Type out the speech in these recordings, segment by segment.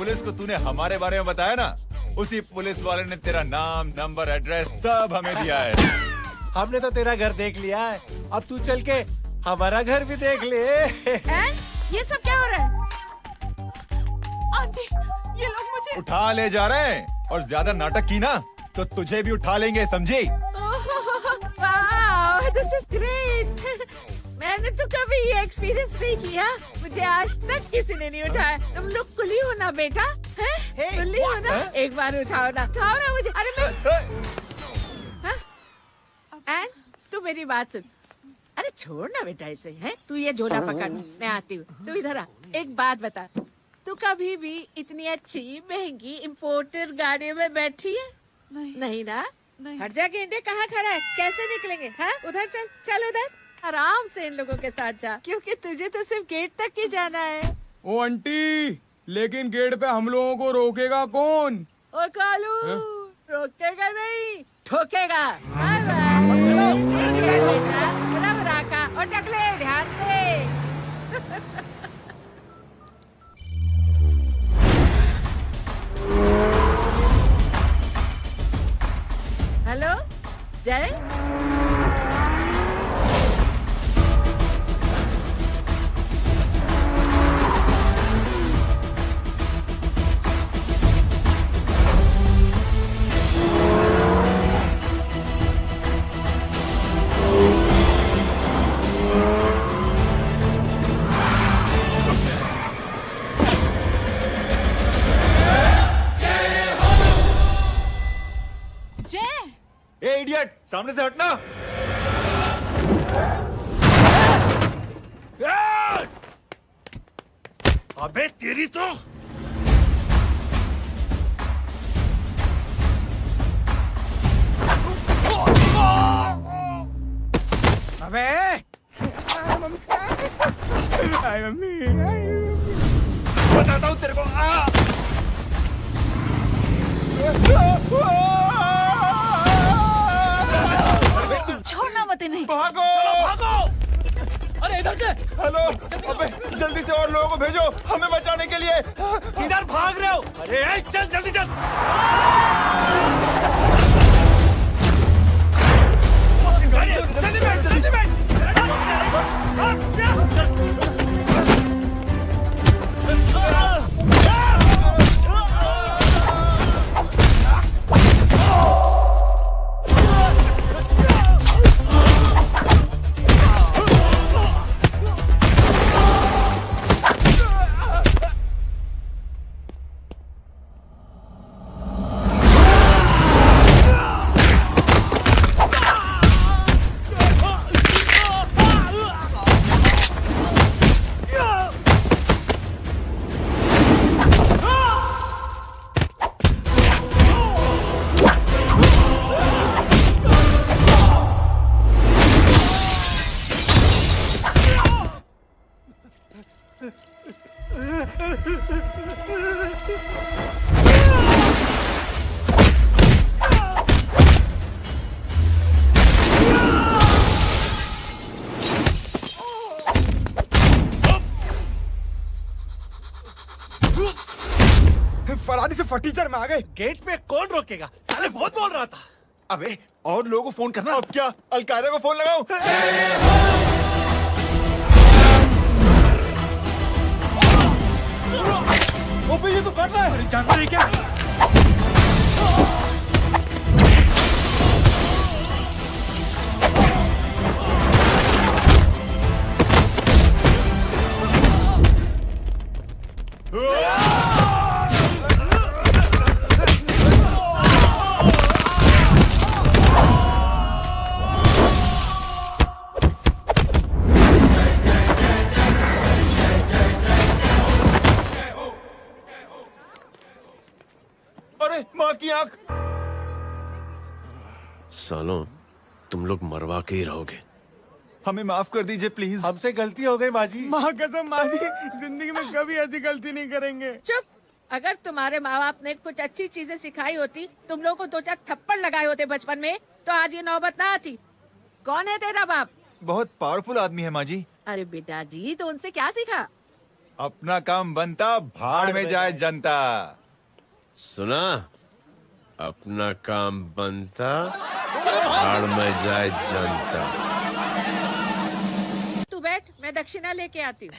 Police को तूने हमारे बारे में बताया ना, उसी पुलिस वाले ने तेरा नाम, नंबर, एड्रेस सब हमें दिया है। हमने तो तेरा घर देख लिया है, अब तू चल के हमारा घर भी देख ले। ये सब क्या हो रहा है? आंटी, ये लोग मुझे उठा ले जा रहे हैं, और ज्यादा नाटक की ना तो तुझे भी उठा लेंगे, समझी? वाह, दिस इज ग्रेट। मैंने तो कभी ये एक्सपीरियंस नहीं किया, मुझे आज तक किसी ने नहीं उठाया। तुम लोग कुली हो ना बेटा, हैं? कुली हो ना? एक बार उठाओ ना मुझे। अरे मैं एंड तू मेरी बात सुन। अरे छोड़ ना बेटा इसे, हैं? तू ये झोला पकड़, मैं आती हूँ। तू इधर आ, एक बात बता, तू कभी भी इतनी अच्छी महंगी इम्पोर्टेड गाड़ी में बैठी है? नहीं ना? हट जा गेंडे, कहाँ खड़ा है? कैसे निकलेंगे? हाँ, उधर चल, चल उधर, आराम से इन लोगों के साथ जा, क्योंकि तुझे तो सिर्फ गेट तक ही जाना है। ओ आंटी, लेकिन गेट पे हम लोगों को रोकेगा कौन? ओ कालू, रोकेगा नहीं, ठोकेगा। Bye bye. रब राका और टकले, ध्यान से। हेलो जय, ए इडियट, सामने से हटना। अबे तेरी तो अबे आई मम्मी, बताता हूँ तेरे को। छोड़ना मत इन्हें। भागो, भागो। अरे इधर से। हेलो, अबे जल्दी से और लोगों को भेजो हमें बचाने के लिए। किधर भाग रहे हो? अरे चल जल्दी चल। जल्दी बैठ, जल्दी बैठ। फरारी से फटीचर में आ गए। गेट पे कौन रोकेगा? साले बहुत बोल रहा था। अबे और लोगों को फोन करना। अब क्या अलकायदा को फोन लगाऊं? ओपी ये तो कर रहा है। अरे जानता है क्या? अरे माँ की आंख। सालों, तुम लोग मरवा के ही रहोगे। हमें माफ कर दीजिए प्लीज। हमसे गलती हो गई माजी। माँ कसम माजी, जिंदगी में कभी ऐसी गलती नहीं करेंगे। चुप। अगर तुम्हारे माँ बाप ने कुछ अच्छी चीजें सिखाई होती, तुम लोगों को 2-4 थप्पड़ लगाए होते बचपन में, तो आज ये नौबत ना आती। कौन है तेरा बाप? बहुत पावरफुल आदमी है माँ जी। अरे बेटा जी, तो उनसे क्या सीखा? अपना काम बनता, भाड़ में जाए जनता। सुना? अपना काम बनता, भाड़ में जाए जनता। तू बैठ, मैं दक्षिणा लेके आती हूँ।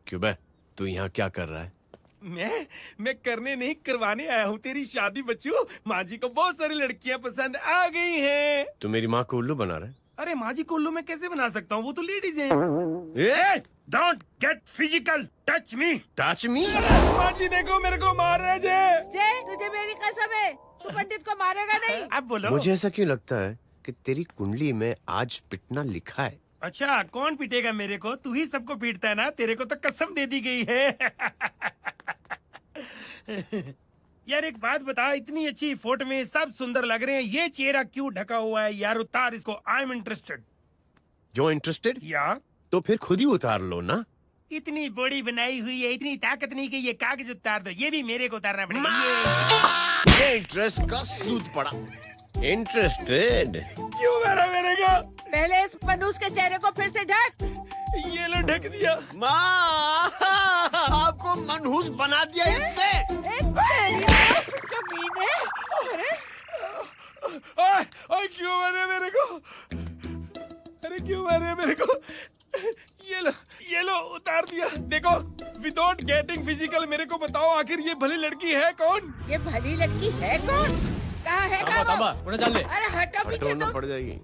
क्यों बे? तू यहाँ क्या कर रहा है? मैं करने नहीं करवाने आया हूँ तेरी शादी बच्चू। माँ जी को बहुत सारी लड़कियाँ पसंद आ गई हैं। तू मेरी माँ को उल्लू बना रहा है? अरे माँ जी को उल्लू मैं कैसे बना सकता हूँ, वो तो लेडीज हैं। Don't get physical, touch me. Touch me? माँ जी देखो मेरे को मार रहे जय। जय, तुझे मेरी कसम है, तू पंडित को मारेगा नहीं। अब बोलो। मुझे ऐसा क्यों लगता है कि तेरी कुंडली में आज पिटना लिखा है? अच्छा, कौन पीटेगा मेरे को? तू ही सबको पीटता है ना, तेरे को तो कसम दे दी गई है। यार एक बात बता, इतनी अच्छी फोटो में सब सुंदर लग रहे हैं, ये चेहरा क्यों ढका हुआ है? यार उतार इसको, I am interested. You're interested? या तो फिर खुद ही उतार लो ना। इतनी बॉडी बनाई हुई है, इतनी ताकत नहीं कि ये कागज उतार दो, ये भी मेरे को उतारना पड़ेगा। ये इंटरेस्ट का सूद पड़ा। इंटरेस्टेड? क्यों मारा मेरे को? पहले इस मनूस के चेहरे को फिर से ढक। ये लो ढक दिया। माँ, आपको मनहूस बना दिया इसने। कमीने। अरे ओए क्यों मारे मेरे को? अरे क्यों मारे मेरे को? ये लो उतार दिया। देखो, विदाउट गेटिंग फिजिकल मेरे को बताओ, आखिर ये भली लड़की है कौन? ये भली लड़की है कौन? कहाँ है कहाँ वो? अरे हटो पीछे हटोना तो। पड़ जाएगी।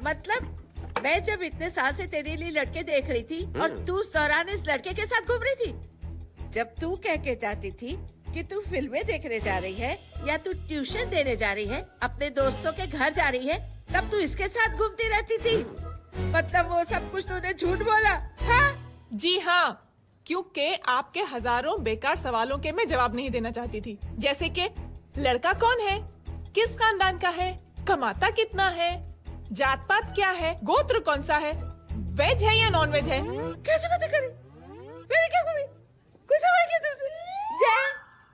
मतलब मैं जब इतने साल से तेरे लिए लड़के देख रही थी और तू उस दौरान इस लड़के के साथ घूम रही थी। जब तू कह के जाती थी कि तू फिल्में देखने जा रही है या तू ट्यूशन देने जा रही है, अपने दोस्तों के घर जा रही है, तब तू इसके साथ घूमती रहती थी। मतलब वो सब कुछ तूने झूठ बोला? हाँ? जी हाँ, क्योंकि आपके हजारों बेकार सवालों के मैं जवाब नहीं देना चाहती थी। जैसे कि लड़का कौन है, किस खानदान का है, कमाता कितना है, जात पात क्या है, गोत्र कौन सा है, वेज है या नॉन वेज है। कैसे पता करी? मैंने क्या करी? कोई सवाल किया तुमसे? जय,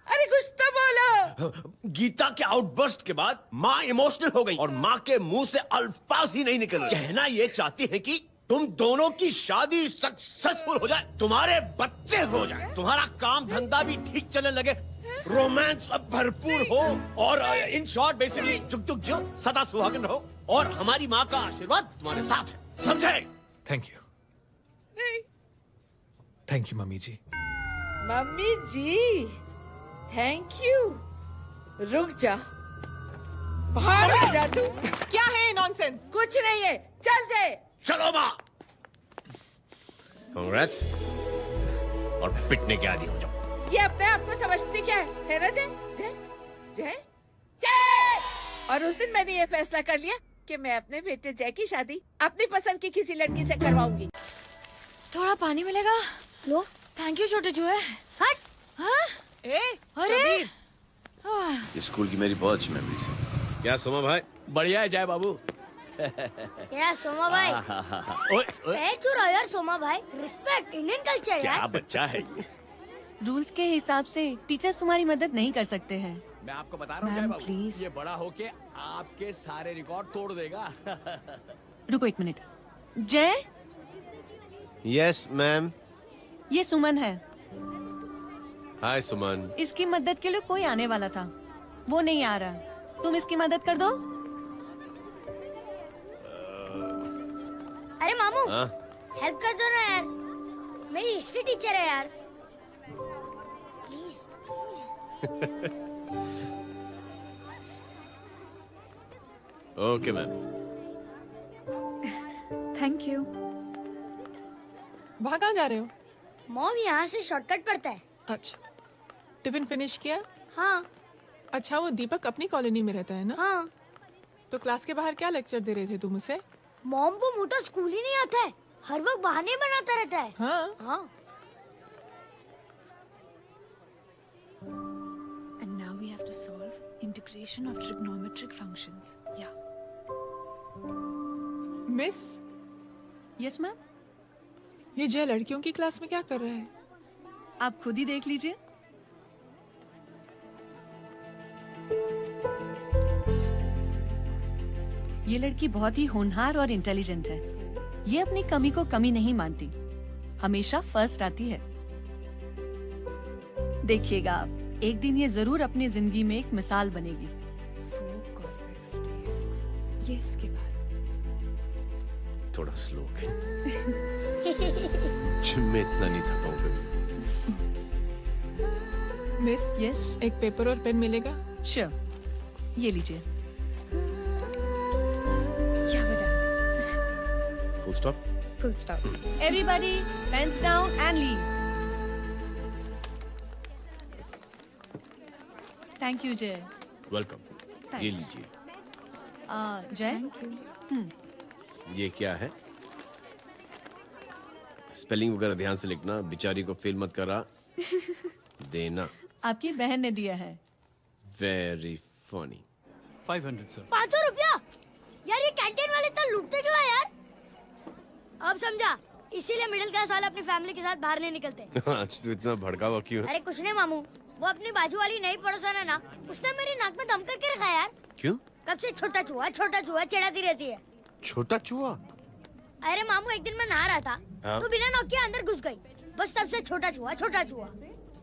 अरे कुछ तो बोलो। गीता के आउटबर्स्ट के बाद माँ इमोशनल हो गई और माँ के मुंह से अल्फाज ही नहीं निकल रहे। कहना ये चाहती है कि तुम दोनों की शादी सक्सेसफुल हो जाए, तुम्हारे बच्चे हो जाए, तुम्हारा काम धंधा भी ठीक चलने लगे, रोमांस अब भरपूर हो और इन शॉर्ट बेसिकली जुग जुग जो सदा सुहागन रहो और हमारी माँ का आशीर्वाद तुम्हारे साथ है, समझे? थैंक यू, थैंक यू मम्मी जी। मम्मी जी, थैंक यू। रुक जा, भाग जा तू। क्या है नॉनसेंस? कुछ नहीं है, चल जाए। चलो माँ। कांग्रेस, और पिटने के आदी हो जाओ। ये अपने आप को समझती क्या है ना जय? जय जय जय। और उस दिन मैंने ये फैसला कर लिया कि मैं अपने बेटे जय की शादी अपनी पसंद की किसी लड़की से करवाऊंगी। थोड़ा पानी मिलेगा? लो। थैंक यू छोटे चूहे। हट। हाँ? अरे स्कूल की मेरी बहुत अच्छी मेमोरीज है। क्या सोमा भाई? बढ़िया है जय बाबू। क्या सोमा भाई? पैर छू यार सोमा भाई, रिस्पेक्ट, इंडियन कल्चर क्या यार। बच्चा है ये। रूल्स के हिसाब से टीचर्स तुम्हारी मदद नहीं कर सकते हैं। मैं आपको बता रहा हूँ जय मैम, बाबू, प्लीज। ये बड़ा होके आपके सारे रिकॉर्ड तोड़ देगा। रुको एक मिनट। जय, यस मैम। ये सुमन है। हाय सुमन। इसकी मदद के लिए कोई आने वाला था, वो नहीं आ रहा। तुम इसकी मदद कर दो। अरे मामू, हाँ? हेल्प कर दो ना यार, मेरी हिस्ट्री टीचर है यार, please. Okay ma'am. Thank you. वहाँ कहाँ जा रहे हो? मॉम यहाँ से शॉर्टकट पड़ता है। अच्छा, टिफिन फिनिश किया? हाँ अच्छा, वो दीपक अपनी कॉलोनी में रहता है ना? हाँ। तो क्लास के बाहर क्या लेक्चर दे रहे थे तुम उसे? मॉम को मुँह तो स्कूल ही नहीं आता है, हर वक्त बहाने बनाता रहता है। हाँ। हाँ। And now we have to solve integration of trigonometric functions. Yeah. Miss, Yes ma'am. ये जय लड़कियों की क्लास में क्या कर रहा है? आप खुद ही देख लीजिए। ये लड़की बहुत ही होनहार और इंटेलिजेंट है। ये अपनी कमी को कमी नहीं मानती, हमेशा फर्स्ट आती है। देखिएगा आप, एक दिन ये जरूर अपनी जिंदगी में एक मिसाल बनेगी। ये उसके बाद थोड़ा स्लो जिम में इतना नहीं थका हूँ कभी। मिस, यस, एक पेपर और पेन मिलेगा? श्योर, ये लीजिए। Full stop. Full stop. Everybody pens down and leave. Thank you Jai. Welcome. ये लीजिए। जय, ये क्या है? स्पेलिंग वगैरह ध्यान से लिखना, बेचारी को फेल मत करा देना। आपकी बहन ने दिया है। Very funny. 500 सर। 500 रुपया? यार ये कैंटीन वाले इतना लूटते क्यों है यार? अब समझा, इसीलिए मिडिल क्लास वाले अपनी फैमिली के साथ बाहर नहीं निकलते। आज तो इतना भड़का हुआ क्यों है? अरे कुछ नहीं मामू, वो अपनी बाजू वाली नई पड़ोसन है ना, उसने मेरी नाक में दम करके रखा यार। क्यों? कब से छोटा चूहा चिढ़ाती रहती है। छोटा चूहा? अरे मामू, एक दिन मैं नहा रहा था, हाँ? तो बिना नॉक के अंदर घुस गई। बस तब से छोटा चूहा।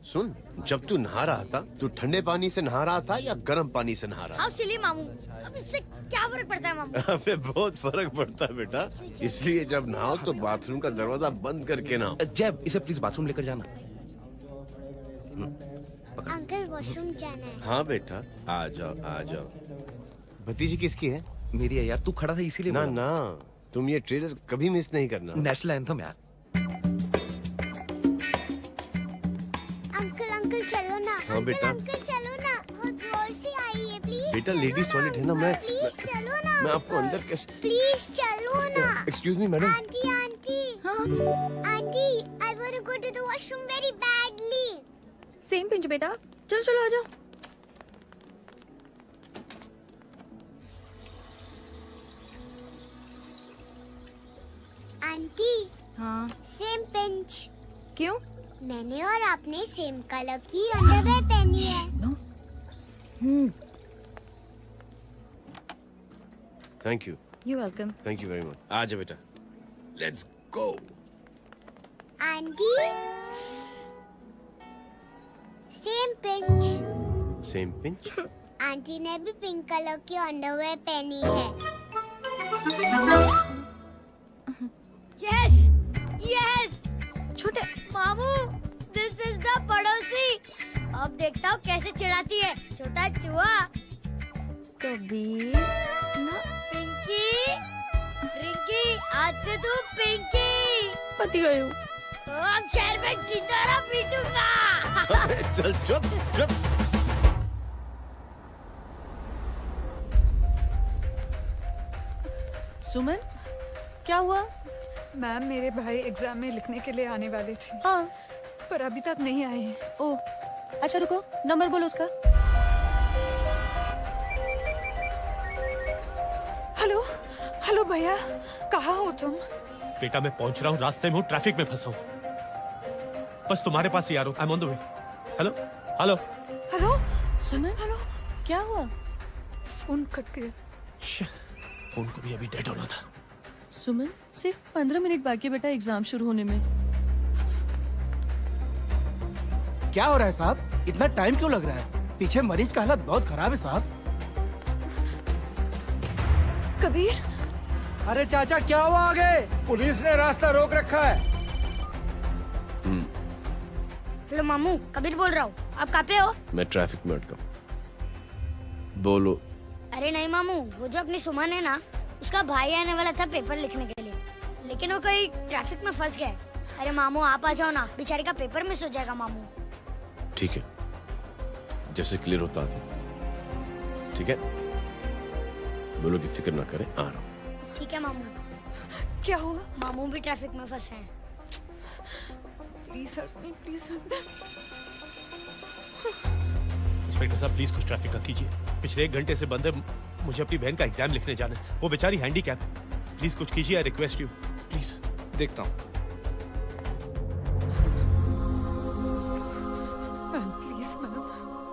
सुन, जब तू नहा रहा था, तू ठंडे पानी से नहा रहा था या गर्म पानी से नहा रहा था? हाउ सिली मामू, अब इससे क्या फर्क पड़ता है मामू? अबे बहुत फर्क पड़ता है बेटा, इसलिए जब नहाओ तो बाथरूम का दरवाजा बंद करके नहाओ। जैब, इसे प्लीज बाथरूम लेकर जाना। अंकल वॉशरूम जाना है। हाँ बेटा, आ जाओ। भतीजी किसकी है? मेरी है यार, तू खड़ा था इसीलिए ना बोला। ना, तुम ये ट्रेलर कभी मिस नहीं करना। नेशनल एंथम यार। अंकल चलो ना। हाँ बेटा। अंकल चलो ना, बहुत जोर से आई है, प्लीज। बेटा लेडीज टॉयलेट है ना, प्लीज चलो ना। मैं आपको अंदर कैसे? प्लीज चलो ना। Excuse me madam. Aunty I want to go to the washroom very badly. Same pinch बेटा, चलो आ जाओ। आंटी, हाँ सेम पिंच। क्यों? मैंने और आपने सेम कलर की अंडरवेयर पहनी है। Thank you. You welcome. Thank you very much. आ जाओ बेटा, let's go. Aunty, same pinch. Same pinch? Aunty ने भी पिंक कलर की अंडरवेयर पहनी है। यस छोटे मामू, दिस इज द पड़ोसी। अब देखता हूँ कैसे चिढ़ाती है छोटा चूहा। कबीर ना। रिंकी, आज से तू पिंकी। पति गए हो। तो अब शहर में ढिंढोरा पीटूंगा। चल चुप। सुमन, क्या हुआ? मैम, मेरे भाई एग्जाम में लिखने के लिए आने वाले थे। हाँ, पर अभी तक नहीं आए हैं। ओह, अच्छा रुको, नंबर बोलो उसका। हेलो भैया, कहाँ हो तुम? बेटा मैं पहुंच रहा हूँ, रास्ते में हूँ, ट्रैफिक में फंसा हूँ। बस तुम्हारे पास ही आ रहा हूँ। I am on the way. Hello. Suman, hello, क्या हुआ? फोन कट गया। फोन को भी अभी डेड होना था। सुमन, सिर्फ 15 मिनट बाकी बेटा एग्जाम शुरू होने में। क्या हो रहा है साहब? इतना टाइम क्यों लग रहा है? पीछे मरीज का हालत बहुत खराब है साहब। कबीर, अरे चाचा क्या हुआ आगे? पुलिस ने रास्ता रोक रखा है। हेलो मामू, कबीर बोल रहा हूँ। आप कहाँ पे हो? मैं ट्रैफिक में अटका हूँ। बोलो। अरे नहीं मामू, वो जो अपनी सुमन है ना, उसका भाई आने वाला था पेपर लिखने के लिए, लेकिन वो कहीं ट्रैफिक में फंस गया। अरे मामू आप आ जाओ ना, बेचारे का पेपर मिस हो जाएगा मामू। ठीक है, जैसे क्लियर होता है। ठीक है, बोलो कि फिक्र ना करें, आ रहा हूँ। ठीक है मामू। क्या हुआ? मामू भी ट्रैफिक में फंसे हैं। Please please. इंस्पेक्टर साहब प्लीज कुछ ट्रैफिक का कीजिए। पिछले 1 घंटे से बंद है, मुझे अपनी बहन का एग्जाम लिखने जाना है। वो बेचारी हैंडीकैप है। प्लीज कुछ कीजिए, आई रिक्वेस्ट यू प्लीज। देखता हूँ।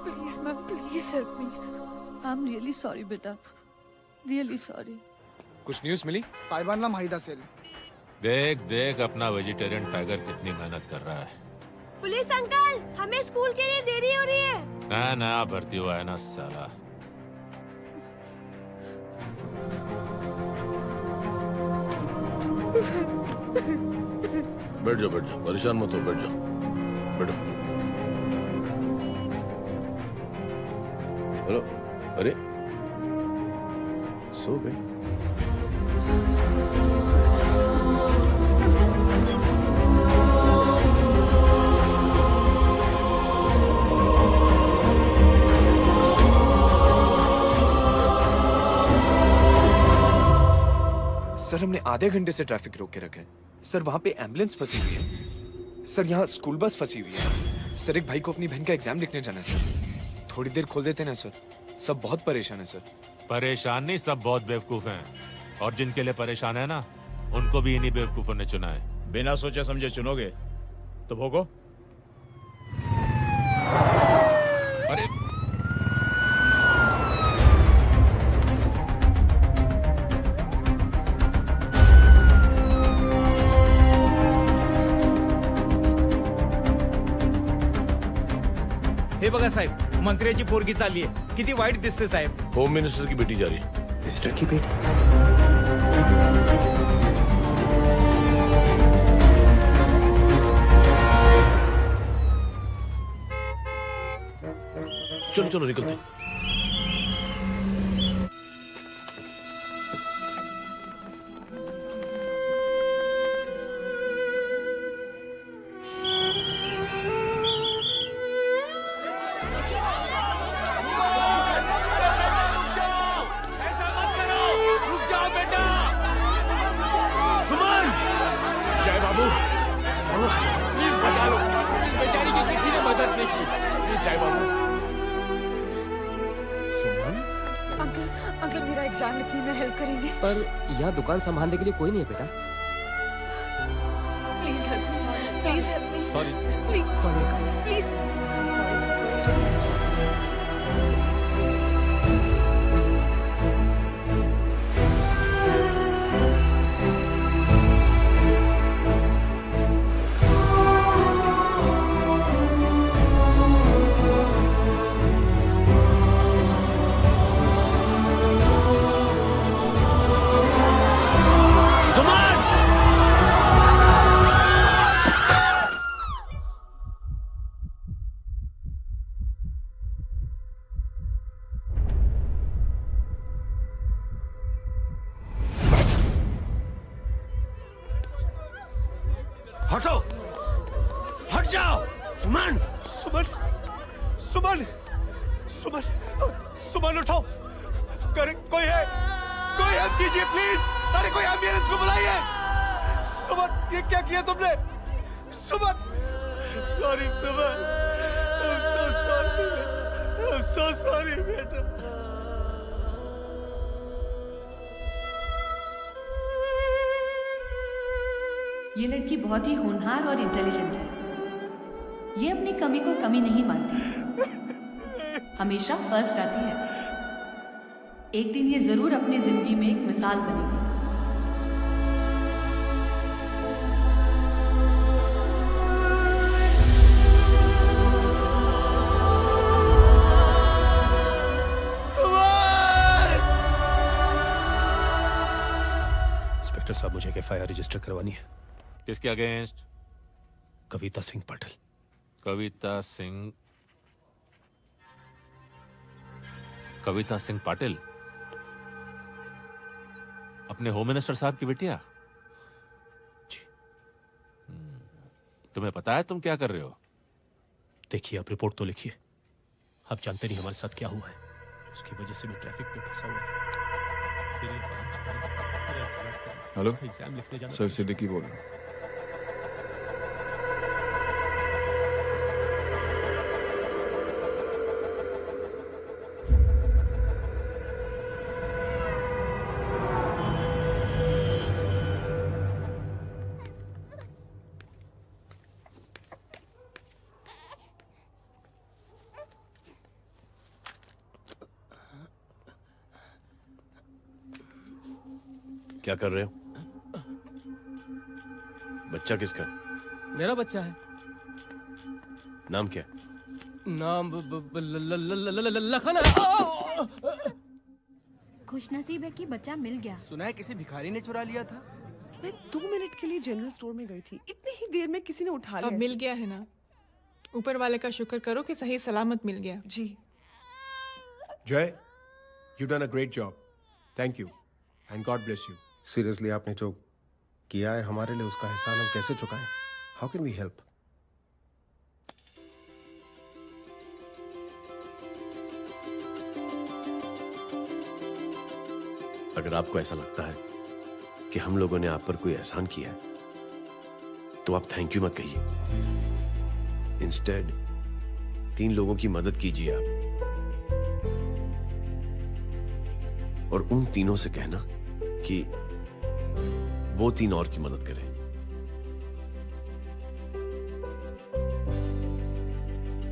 Please ma'am, please help me. I am really sorry बेटा, रियली सॉरी। कुछ न्यूज़ मिली? साइबाना माहिदा सेल। देख देख अपना वेजिटेरियन टाइगर कितनी मेहनत कर रहा है। पुलिस अंकल, हमें स्कूल के लिए देरी हो रही है। नया नया भर्ती हुआ है ना साला। बैठ जाओ, परेशान मत हो, बैठ जाओ, बैठो। हेलो, अरे सो गई? सर हमने आधे घंटे से ट्रैफिक रोक के रखा है। सर वहाँ पे एम्बुलेंस फंसी हुई है। सर यहाँ स्कूल बस फंसी हुई है। सर एक भाई को अपनी बहन का एग्जाम लिखने जाना है सर। थोड़ी देर खोल देते ना सर। सब बहुत परेशान है सर। परेशान नहीं, सब बहुत बेवकूफ हैं। और जिनके लिए परेशान है ना, उनको भी इन्हीं बेवकूफों ने चुना है। बिना सोचे समझे चुनोगे तो भोगो। अरे हे बघा साहेब, मंत्र्याची पोरगी चालली आहे. किती वाईट दिसते साहेब. होम मिनिस्टर की बेटी जा रही है। मिनिस्टर की बेटी? चलो चलो निकलते। अंकल मेरा एग्जाम लिखने में हेल्प करेंगे? पर यहाँ दुकान संभालने के लिए कोई नहीं है बेटा। Please help me, please help me, sorry please please. हटो, हट जाओ। सुमन, सुमन, सुमन, सुमन, सुमन उठो। कोई है, कोई हेल्प कीजिए प्लीज। अरे कोई एम्बुलेंस को बुलाइए। सुमन, ये क्या किया तुमने? Suman, sorry Suman, I'm so sorry, I'm so sorry बेटा। ये लड़की बहुत ही होनहार और इंटेलिजेंट है। ये अपनी कमी को कमी नहीं मानती, हमेशा फर्स्ट आती है। एक दिन ये जरूर अपनी जिंदगी में एक मिसाल बनेगी। इंस्पेक्टर साहब, मुझे एफआईआर रजिस्टर करवानी है। किसके अगेंस्ट? कविता सिंह पाटिल। कविता सिंह पाटिल अपने होम मिनिस्टर साहब की बेटिया? जी। तुम्हें पता है तुम क्या कर रहे हो? देखिए, आप रिपोर्ट तो लिखिए। आप जानते नहीं हमारे साथ क्या हुआ है। उसकी वजह से मैं ट्रैफिक पे फंसा हुआ था। हेलो एग्जाम लिखने जाना। सर सिद्दीकी बोल रहा हूँ। क्या कर रहे हो? बच्चा किसका है? मेरा बच्चा है। नाम क्या है? नाम लखन है। खुशनसीब है कि बच्चा मिल गया। सुना है किसी भिखारी ने चुरा लिया था। मैं 2 मिनट के लिए जनरल स्टोर में गई थी, इतनी ही देर में किसी ने उठा लिया। अब मिल गया है ना, ऊपर वाले का शुक्र करो कि सही सलामत मिल गया। जी जय, you done a great job, thank you and God bless you. Seriously आपने जो किया है हमारे लिए, उसका एहसान हम कैसे चुकाएं? How can we help? अगर आपको ऐसा लगता है कि हम लोगों ने आप पर कोई एहसान किया है, तो आप थैंक यू मत कहिए। इंस्टेड 3 लोगों की मदद कीजिए आप, और उन तीनों से कहना कि वो 3 और की मदद करें।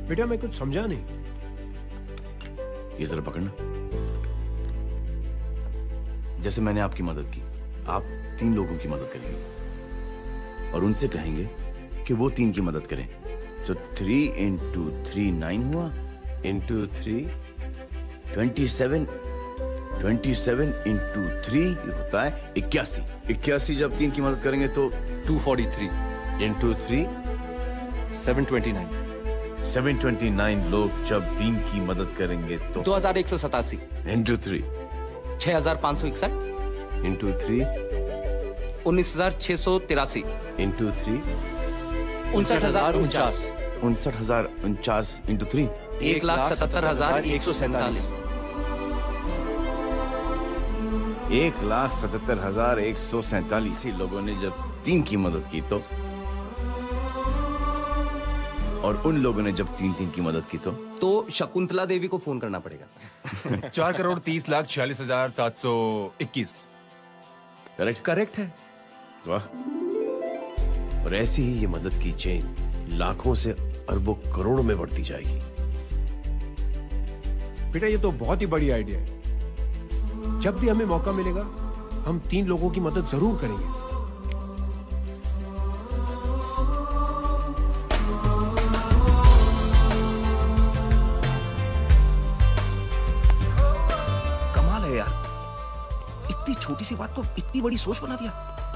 बेटा मैं कुछ समझा नहीं। ये जरा पकड़ना। जैसे मैंने आपकी मदद की, आप 3 लोगों की मदद करेंगे और उनसे कहेंगे कि वो 3 की मदद करें। तो 3 into 3 9 हुआ, into 3 27, 27 into 3 ये होता है 81। 81 जब 3 की मदद करेंगे तो 243 into 3 729। 729 लोग जब 3 की मदद करेंगे तो 2187 into 3 6561 into 3 19683 into 3 59049 59049 into 3 1,77,147 1,77,147 लोगों ने जब 3 की मदद की तो, और उन लोगों ने जब 3 की मदद की तो शकुंतला देवी को फोन करना पड़ेगा। 4,30,46,721। करेक्ट है। वाह। और ऐसी ही ये मदद की चेन लाखों से अरबों करोड़ों में बढ़ती जाएगी। बेटा ये तो बहुत ही बड़ी आइडिया है। जब भी हमें मौका मिलेगा हम 3 लोगों की मदद जरूर करेंगे। कमाल है यार, इतनी छोटी सी बात को इतनी बड़ी सोच बना दिया।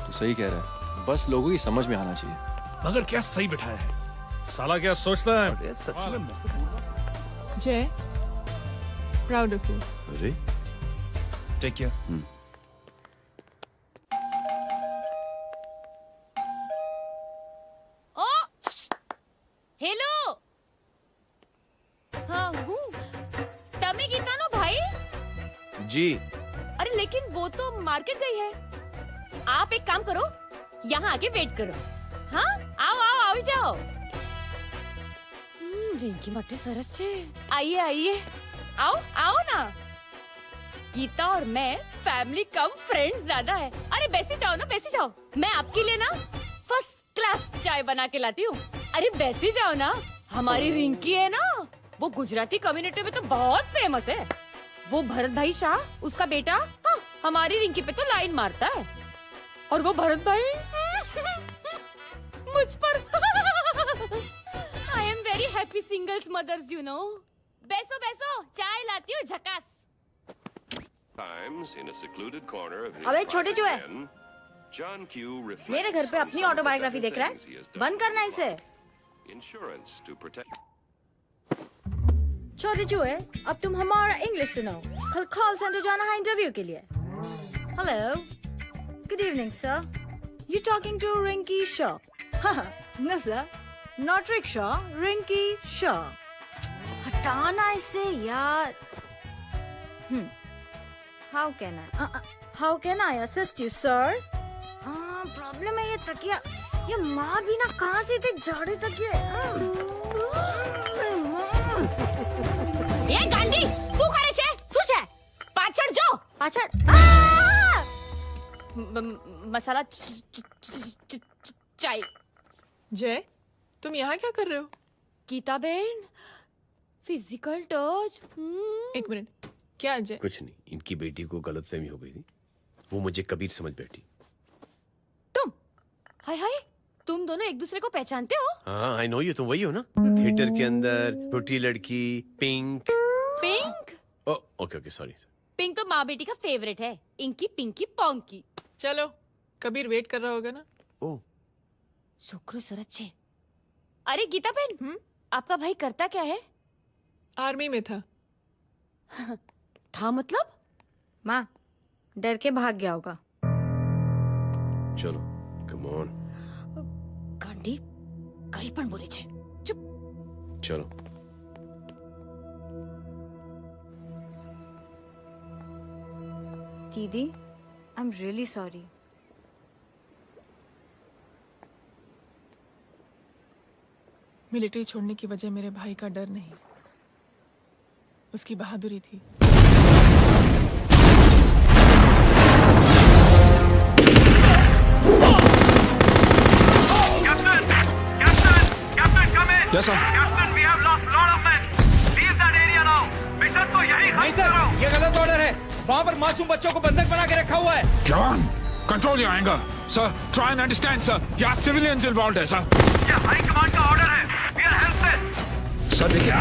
तू सही कह रहा है, बस लोगों की समझ में आना चाहिए। मगर क्या सही बिठाया है, साला क्या सोचता है। सच में जय, प्राउड ऑफ यू। अरे टेक केयर। ओ हेलो, हाँ हूँ। तमी गीता नो भाई। जी। अरे लेकिन वो तो मार्केट गई है। आप एक काम करो, यहाँ आके वेट करो। हाँ आओ आओ आओ जाओ। रिंकी मटे सरस छे। आइए आइए, आओ आओ ना। गीता और मैं फैमिली कम फ्रेंड्स ज्यादा है। अरे बैसी जाओ ना, बैसी जाओ। मैं आपके लिए ना फर्स्ट क्लास चाय बना के लाती हूँ। अरे बैसी जाओ ना। हमारी रिंकी है ना, वो गुजराती कम्युनिटी में तो बहुत फेमस है। वो भरत भाई शाह, उसका बेटा, हाँ, हमारी रिंकी पे तो लाइन मारता है। और वो भरत भाई मुझ पर I am very happy singles mothers you know. बैसो बैसो, चाय लाती हूँ झकास। अबे छोटे जो है, मेरे घर पे अपनी ऑटोबायोग्राफी देख रहा है, बंद करना इसे। छोटे जो है, अब तुम हमारा इंग्लिश सुनो। कल कॉल सेंटर जाना है इंटरव्यू के लिए। Hello, good evening sir, you talking to Rinki Shaw? No sir, not rickshaw, Rinki Shaw. हटाना इसे यार। How can I assist you, sir? Problem है ये तकिया, ये माँ भी ना कहाँ से थे झाड़े तकिए। ये गांडी, શું કરે છે? શું છે? પાછળ જો, પાછળ। मसाला चाय। जय, तुम यहाँ क्या कर रहे हो? गीता बहन, फिजिकल टच। एक मिनट, क्या जय? कुछ नहीं, इनकी बेटी को गलतफहमी हो गई थी, वो मुझे कबीर समझ बैठी। हाय हाय, तुम दोनों एक दूसरे को पहचानते हो? हाँ, आई नो यू, तुम वही हो ना? थिएटर के अंदर छोटी लड़की pink. Pink? Okay okay, sorry. Pink तो माँ बेटी का फेवरेट है, इंकी पिंकी पोंकी। चलो, कबीर वेट कर रहा होगा ना? ओ शुक्र सरच्चे। अरे गीता बहन, आपका भाई करता क्या है? आर्मी में था। था मतलब? माँ, डर के भाग गया होगा। चलो, कम ऑन। गांडी, कहीं पण बोले छे। चुप। चलो। दीदी, I am really sorry. Military छोड़ने की वजह मेरे भाई का डर नहीं, उसकी बहादुरी थी। Yes, sir. नहीं सर, ये गलत ऑर्डर है। वहाँ पर मासूम बच्चों को बंधक बना के रखा हुआ है। जवान, control your anger. Sir, try and understand, sir. यहाँ civilians involved है, sir. ये हाई कमांड का ऑर्डर है। We are helpless. Sir, देखिए।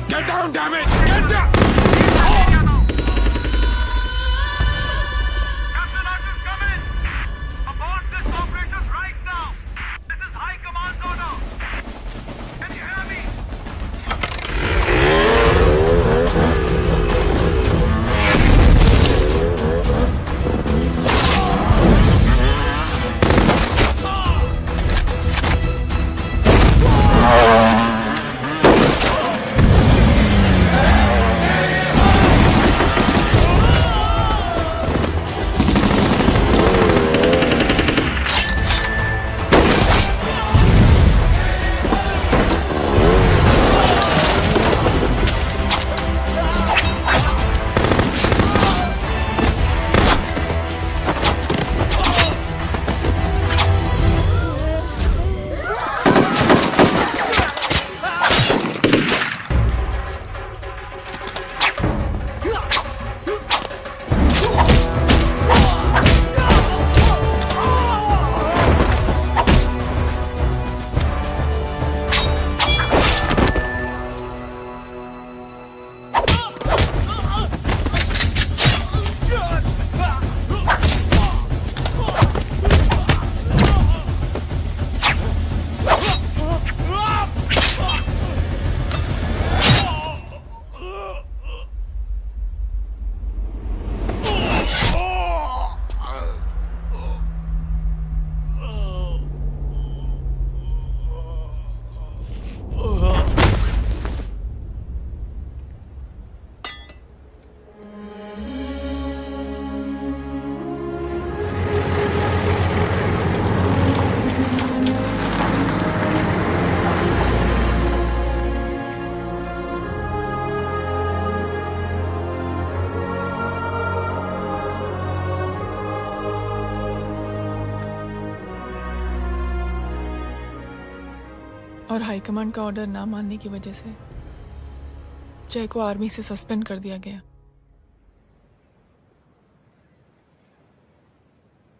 Get down, damn it! Get down! और हाईकमांड का ऑर्डर ना मानने की वजह से जय को आर्मी से सस्पेंड कर दिया गया।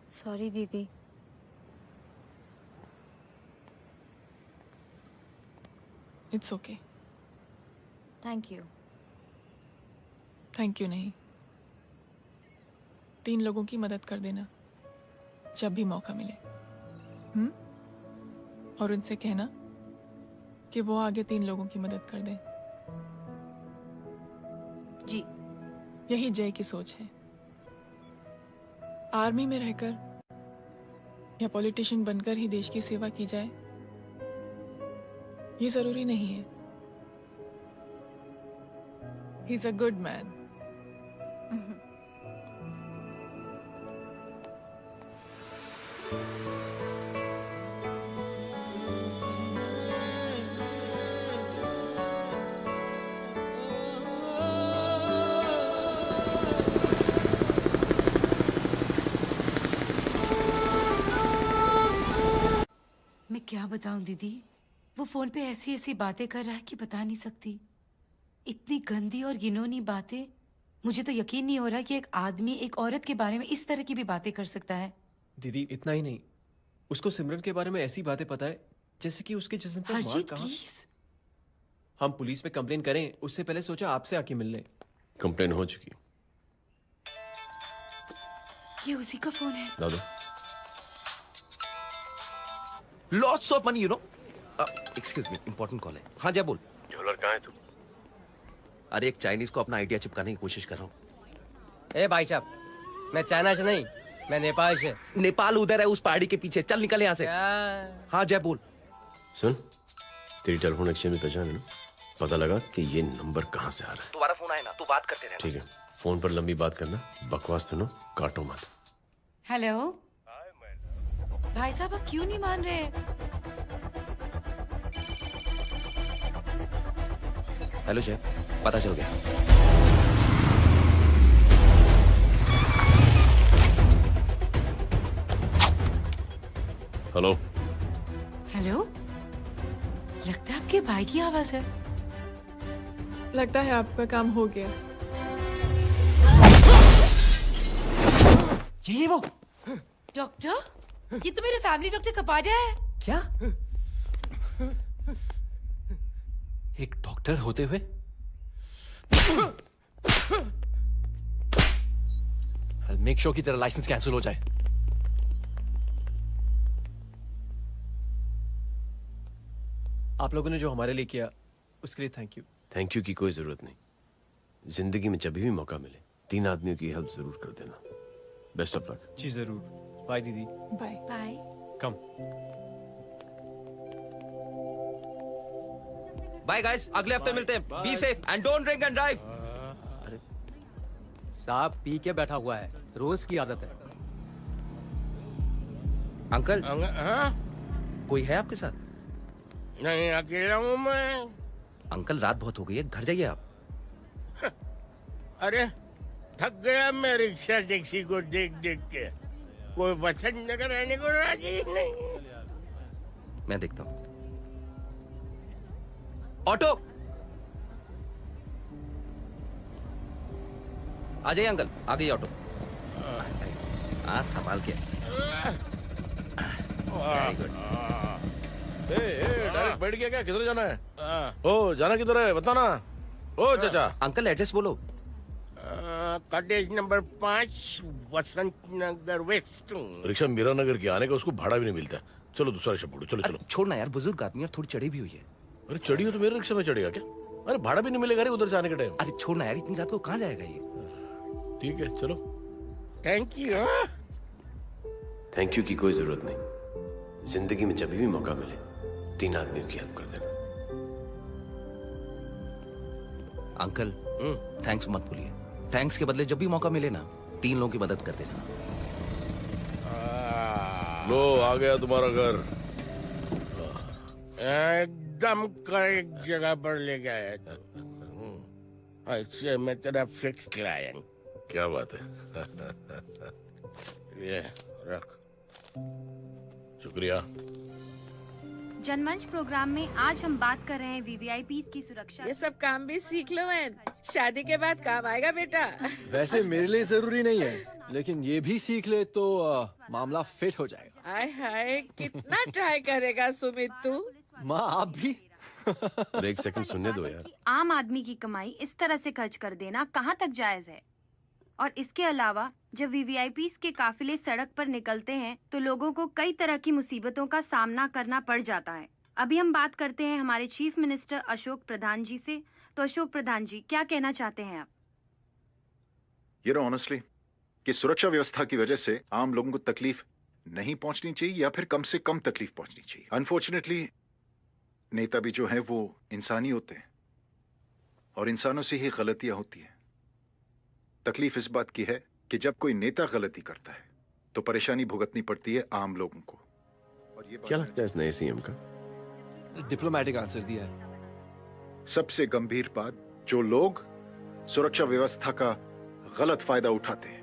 सॉरी दीदी। It's okay. Thank you. Thank you नहीं, 3 लोगों की मदद कर देना जब भी मौका मिले। और उनसे कहना कि वो आगे 3 लोगों की मदद कर दें। जी। यही जय की सोच है। आर्मी में रहकर या पॉलिटिशियन बनकर ही देश की सेवा की जाए, ये जरूरी नहीं है। He is a good man. मैं क्या बताऊं दीदी, वो फोन पे ऐसी ऐसी बातें कर रहा है कि बता नहीं सकती। इतनी गंदी और घिनौनी बातें मुझे तो यकीन नहीं हो रहा कि एक आदमी एक औरत के बारे में इस तरह की भी बातें कर सकता है। दीदी इतना ही नहीं, उसको सिमरन के बारे में ऐसी बातें पता है जैसे कि उसके जिस्म पर मार हरजीत कहाँ। प्लीज। हम पुलिस में कंप्लेन करें उससे पहले सोचा आपसे आके मिल लें। कंप्लेन हो चुकी। ये उसी का फोन है। दादा lots of money you know. Excuse me, important call है। हाँ जय बोल। ज्वेलर कहाँ है तू? अरे एक चाइनीज को अपना आइडिया चिपकाने की कोशिश कर रहा हूँ। ए भाई साहब, मैं चाइना से नहीं, मैं नेपाल से। नेपाल उधर है उस पहाड़ी के पीछे, चल निकल यहाँ से। हाँ जय बोल। सुन, तेरी टेलीफोन एक्सचेंज में पहचान है ना? पता लगा कि ये नंबर कहाँ से आ रहा है। तुम्हारा फोन आए ना, तू बात करते रहना। ठीक है, फोन पर लंबी बात करना, बकवास सुनो, काटो मत। हेलो भाई साहब, आप क्यों नहीं मान रहे? हेलो जय, पता चल गया। हेलो हेलो, लगता है आपके भाई की आवाज है। लगता है आपका काम हो गया। ये वो डॉक्टर, ये तो मेरे फैमिली डॉक्टर कपाडिया है। क्या? एक डॉक्टर होते हुए मेक श्योर की तेरा लाइसेंस कैंसिल हो जाए। आप लोगों ने जो हमारे लिए किया उसके लिए थैंक यू। थैंक यू की कोई जरूरत नहीं। जिंदगी में जब भी मौका मिले 3 आदमियों की हेल्प जरूर कर देना। Best of luck. जी जरूर। बाय दीदी। Bye bye. Come. Bye guys, अगले हफ्ते मिलते हैं। Be safe and don't drink and drive. साहब पी के बैठा हुआ है, रोज की आदत है। अंकल हाँ? कोई है आपके साथ? नहीं, अकेला हूँ मैं। अंकल रात बहुत हो गई है, घर जाइए आप। अरे थक गया मैं रिक्शा टैक्सी को देख देख के। कोई वसंत नगर रहने को राजी नहीं। मैं देखता हूँ। ऑटो आ जाइए अंकल, आ गई ऑटो। आज संभाल के। Very good. डायरेक्ट बैठ गया क्या? किधर जाना है? ओ जाना किधर है बता ना। ओ चाचा। अंकल एड्रेस बोलो। कॉटेज नंबर 5 वसंत नगर वेस्ट। रिक्शा मीरा नगर के आने का उसको भाड़ा भी नहीं मिलता। चलो दूसरा रिक्शा पकड़ो। चलो चलो। छोड़ना यार, बुजुर्ग आदमी और थोड़ी चढ़ी भी हुई है। अरे चढ़ी हो तो मेरे रिक्शा में चढ़ेगा क्या? अरे भाड़ा भी नहीं मिलेगा रे उधर जाने के टाइम। अरे छोड़ना यार, इतनी रात को कहाँ जाएगा ये? ठीक है चलो। Thank you. थैंक यू की कोई जरूरत नहीं। जिंदगी में जब भी मौका मिले 3 आदमियों की हेल्प कर देना। अंकल थैंक्स मत भूलिए। थैंक्स के बदले जब भी मौका मिले ना 3 लोगों की मदद करते रहना। लो आ गया तुम्हारा घर। एकदम करेक्ट जगह पर ले गया तू। ऐसे मैं तेरा फिक्स क्लाइंट। क्या बात है। ये रख। शुक्रिया। जनमंच प्रोग्राम में आज हम बात कर रहे हैं वीवीआईपी की सुरक्षा। ये सब काम भी सीख लो मैन, शादी के बाद काम आएगा बेटा। वैसे मेरे लिए जरूरी नहीं है, लेकिन ये भी सीख ले तो मामला फिट हो जाएगा। हाय हाय, कितना ट्राई करेगा सुमित तू? माँ आप भी। अरे एक सेकंड सुनने दो यार। आम आदमी की कमाई इस तरह से खर्च कर देना कहाँ तक जायज है? और इसके अलावा जब वीवीआईपी के काफिले सड़क पर निकलते हैं तो लोगों को कई तरह की मुसीबतों का सामना करना पड़ जाता है। अभी हम बात करते हैं हमारे चीफ मिनिस्टर अशोक प्रधान जी से। तो अशोक प्रधान जी, क्या कहना चाहते हैं आप? You know honestly कि सुरक्षा व्यवस्था की वजह से आम लोगों को तकलीफ नहीं पहुंचनी चाहिए या फिर कम से कम तकलीफ पहुंचनी चाहिए। अनफॉर्चुनेटली नेता भी जो हैं वो इंसानी होते हैं और इंसानों से ही गलतियां होती हैं। तकलीफ इस बात की है कि जब कोई नेता गलती करता है तो परेशानी भुगतनी पड़ती है आम लोगों को। और ये क्या लगता है इस नए सीएम का? डिप्लोमेटिक आंसर दिया है। सबसे गंभीर बात, जो लोग सुरक्षा व्यवस्था का गलत फायदा उठाते हैं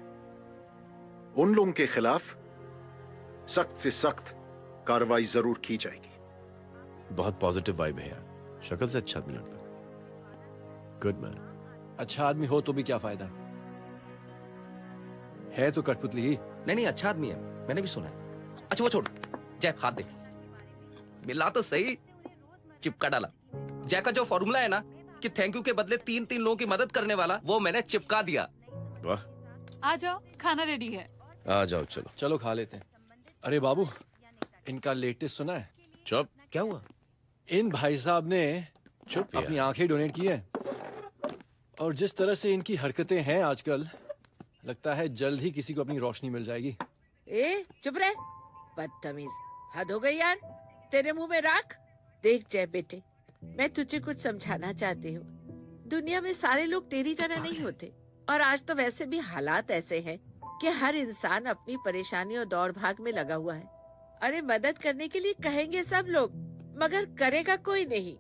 उन लोगों के खिलाफ सख्त से सख्त कार्रवाई जरूर की जाएगी। बहुत पॉजिटिव वाइब है यार। शक्ल से अच्छा आदमी लगता है। Good man. अच्छा आदमी हो तो भी क्या फायदा, है तो कठपुतली ही। नहीं, अच्छा आदमी है, मैंने भी सुना है। अच्छा वो छोड़, जय हाथ दे। मिला तो सही, चिपका डाला। जय का जो फॉर्मूला है ना कि थैंक यू के बदले 3 लोगों की मदद करने वाला, वो मैंने चिपका दिया। वाह, आ जाओ, खाना रेडी है। आ जाओ, चलो चलो खा लेते हैं। अरे बाबू, इनका लेटेस्ट सुना है? चुप। क्या हुआ? इन भाई साहब ने चुप अपनी आंखें डोनेट की है, और जिस तरह से इनकी हरकतें हैं आजकल, लगता है जल्द ही किसी को अपनी रोशनी मिल जाएगी। ए चुप रहे, बदतमीज, हद हो गई यार। तेरे मुंह में राख। देख जय बेटे, मैं तुझे कुछ समझाना चाहती हूँ। दुनिया में सारे लोग तेरी तरह नहीं होते, और आज तो वैसे भी हालात ऐसे हैं कि हर इंसान अपनी परेशानी और दौड़ भाग में लगा हुआ है। अरे मदद करने के लिए कहेंगे सब लोग, मगर करेगा कोई नहीं।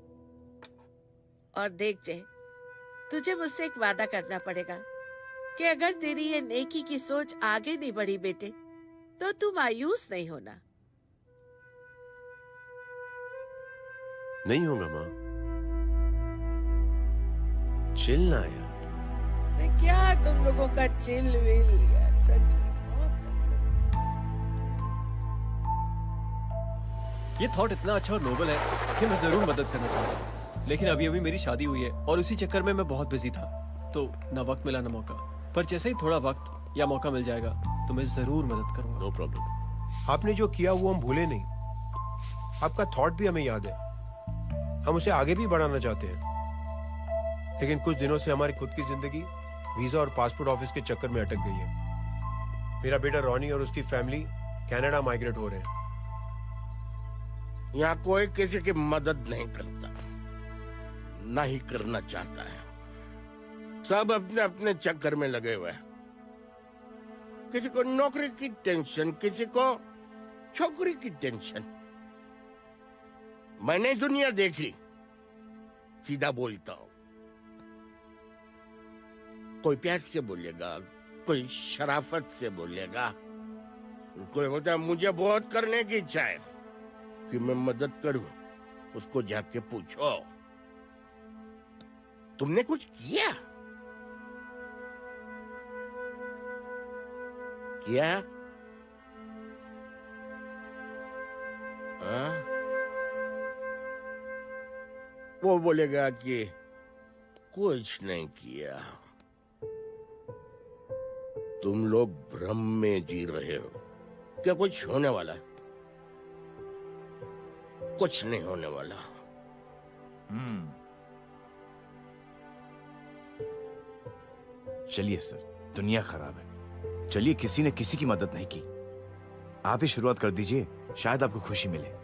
और देख जय, तुझे मुझसे एक वादा करना पड़ेगा कि अगर तेरी ये नेकी की सोच आगे नहीं बढ़ी बेटे, तो तू मायूस नहीं होना। नहीं होगा माँ, चिल ना यार। अरे क्या तुम लोगों का चिल विल यार, सच में ये थॉट इतना अच्छा और नोबल है कि मैं जरूर मदद करना चाहूंगा, लेकिन अभी अभी मेरी शादी हुई है और उसी चक्कर में मैं बहुत बिजी था, तो ना वक्त मिला ना मौका। पर जैसे ही थोड़ा वक्त या मौका मिल जाएगा तो मैं जरूर मदद करूंगा। No problem. आपने जो किया वो हम भूले नहीं, आपका थॉट भी हमें याद है, हम उसे आगे भी बढ़ाना चाहते हैं। लेकिन कुछ दिनों से हमारी खुद की जिंदगी वीजा और पासपोर्ट ऑफिस के चक्कर में अटक गई है। मेरा बेटा रॉनी और उसकी फैमिली कनाडा माइग्रेट हो रहे हैं। यहाँ कोई किसी की मदद नहीं करता, ना ही करना चाहता है। सब अपने अपने चक्कर में लगे हुए हैं। किसी को नौकरी की टेंशन, किसी को छोकरी की टेंशन। मैंने दुनिया देखी, सीधा बोलता हूं। कोई प्यार से बोलेगा, कोई शराफत से बोलेगा, कोई बोलता है मुझे बहुत करने की इच्छा है कि मैं मदद करूं। उसको जाके पूछो, तुमने कुछ किया? किया? हाँ? वो बोलेगा कि कुछ नहीं किया। तुम लोग भ्रम में जी रहे हो। क्या कुछ होने वाला है? कुछ नहीं होने वाला। चलिए सर, दुनिया खराब है, चलिए किसी ने किसी की मदद नहीं की, आप ही शुरुआत कर दीजिए, शायद आपको खुशी मिले।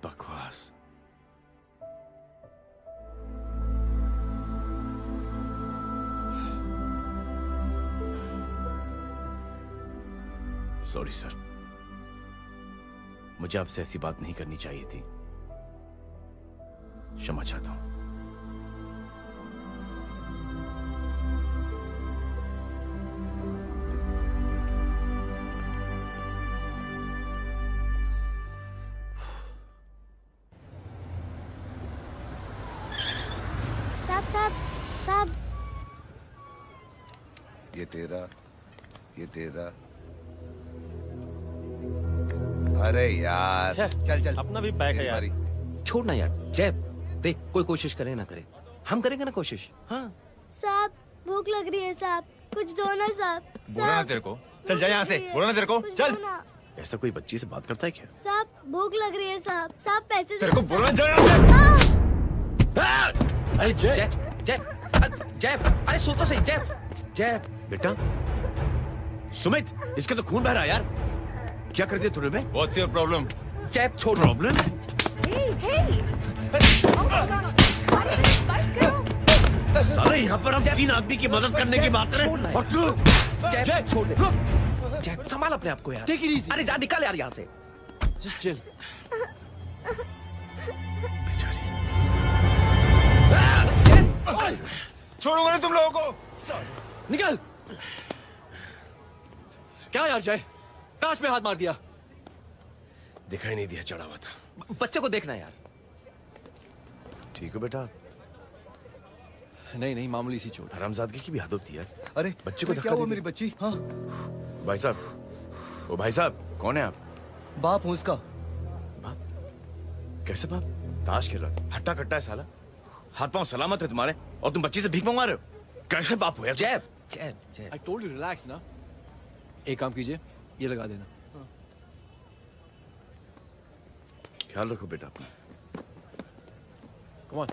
बकवास। सॉरी सर, मुझे आपसे ऐसी बात नहीं करनी चाहिए थी, क्षमा चाहता हूं। साहब, ये तेरा। अरे यार, चल अपना भी पैक है यार। छोड़ ना यार, जय देख, कोई कोशिश करे ना करे, हम करेंगे ना कोशिश। हाँ साहब भूख लग रही है साहब, कुछ दो ना साहब। बोला ना तेरे को, चल जा यहाँ से, बोला ना तेरे को, चल। ऐसा कोई बच्ची से बात करता है क्या? साहब भूख लग रही है साहब, साहब पैसे तेरे को बोला जा यहाँ से। अरे जय जय, अरे सुन तो सही। जय बेटा, सुमित, इसके तो खून बह रहा है यार। क्या कर दिया तूने बे? What's your problem? जय छोड़। प्रॉब्लम? सारे यहाँ पर हम 3 आदमी की मदद करने की बात करें और तू जय छोड़ दे। जय संभाल अपने आप को यार। Take it easy. अरे जा, निकल यार यहाँ से। Just chill. छोड़ूंगा नहीं तुम लोगों को। निकल। क्या यार जय, कांच में हाथ मार दिया। दिखाई नहीं दिया, चढ़ा हुआ था। बच्चे को देखना यार। ठीक है बेटा। नहीं नहीं, मामूली सी चोट। हरामजादगी की भी हद होती है। अरे बच्चे को क्या हुआ मेरी बच्ची? हाँ भाई साहब, ओ भाई साहब, कौन है आप? बाप हूँ उसका। कैसे बाप? ताश खेल रहा, हट्टा कट्टा है साला। हाथ पांव सलामत है तुम्हारे, और तुम बच्ची से भीख मंगवा रहे हो? कैसे बाप हो यार? जैब जैब जैब। आई टोल्ड यू रिलैक्स ना। एक काम कीजिए, ये लगा देना। ख्याल रखो बेटा अपना। Come on.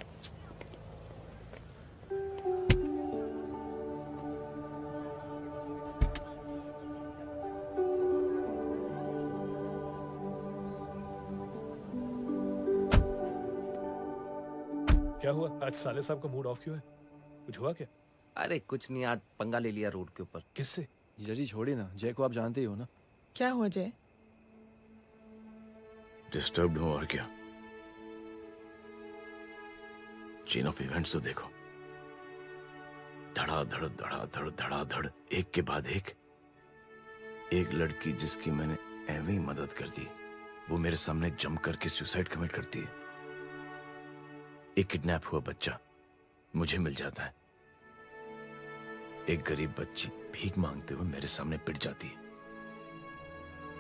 क्या हुआ आज? साले साहब का मूड ऑफ क्यों है? कुछ हुआ क्या? अरे कुछ नहीं, आज पंगा ले लिया रोड के ऊपर। किससे? जीजा जी छोड़िए ना, जय को आप जानते ही हो ना। क्या हुआ जय? डिस्टर्ब्ड हूं और क्या। चेन ऑफ इवेंट्स तो देखो, धड़ाधड़ धड़ाधड़ धड़ाधड़, एक के बाद एक लड़की जिसकी मैंने एवं ही मदद कर दी, वो मेरे सामने जम करके सुसाइड कमिट करती है। एक किडनैप हुआ बच्चा मुझे मिल जाता है। एक गरीब बच्ची भीख मांगते हुए मेरे सामने पिट जाती है।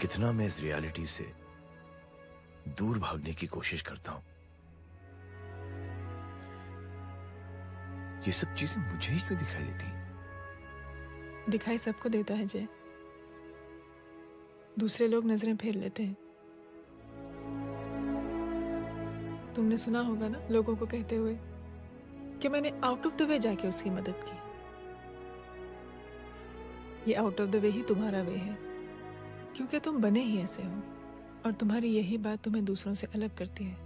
कितना मैं इस रियलिटी से दूर भागने की कोशिश करता हूं। ये सब चीजें मुझे ही क्यों दिखाई देती? दिखाई सबको देता है जय, दूसरे लोग नजरें फेर लेते हैं। तुमने सुना होगा ना लोगों को कहते हुए कि मैंने आउट ऑफ द वे जाके उसकी मदद की। ये आउट ऑफ द वे ही तुम्हारा वे है, क्योंकि तुम बने ही ऐसे हो और तुम्हारी यही बात तुम्हें दूसरों से अलग करती है।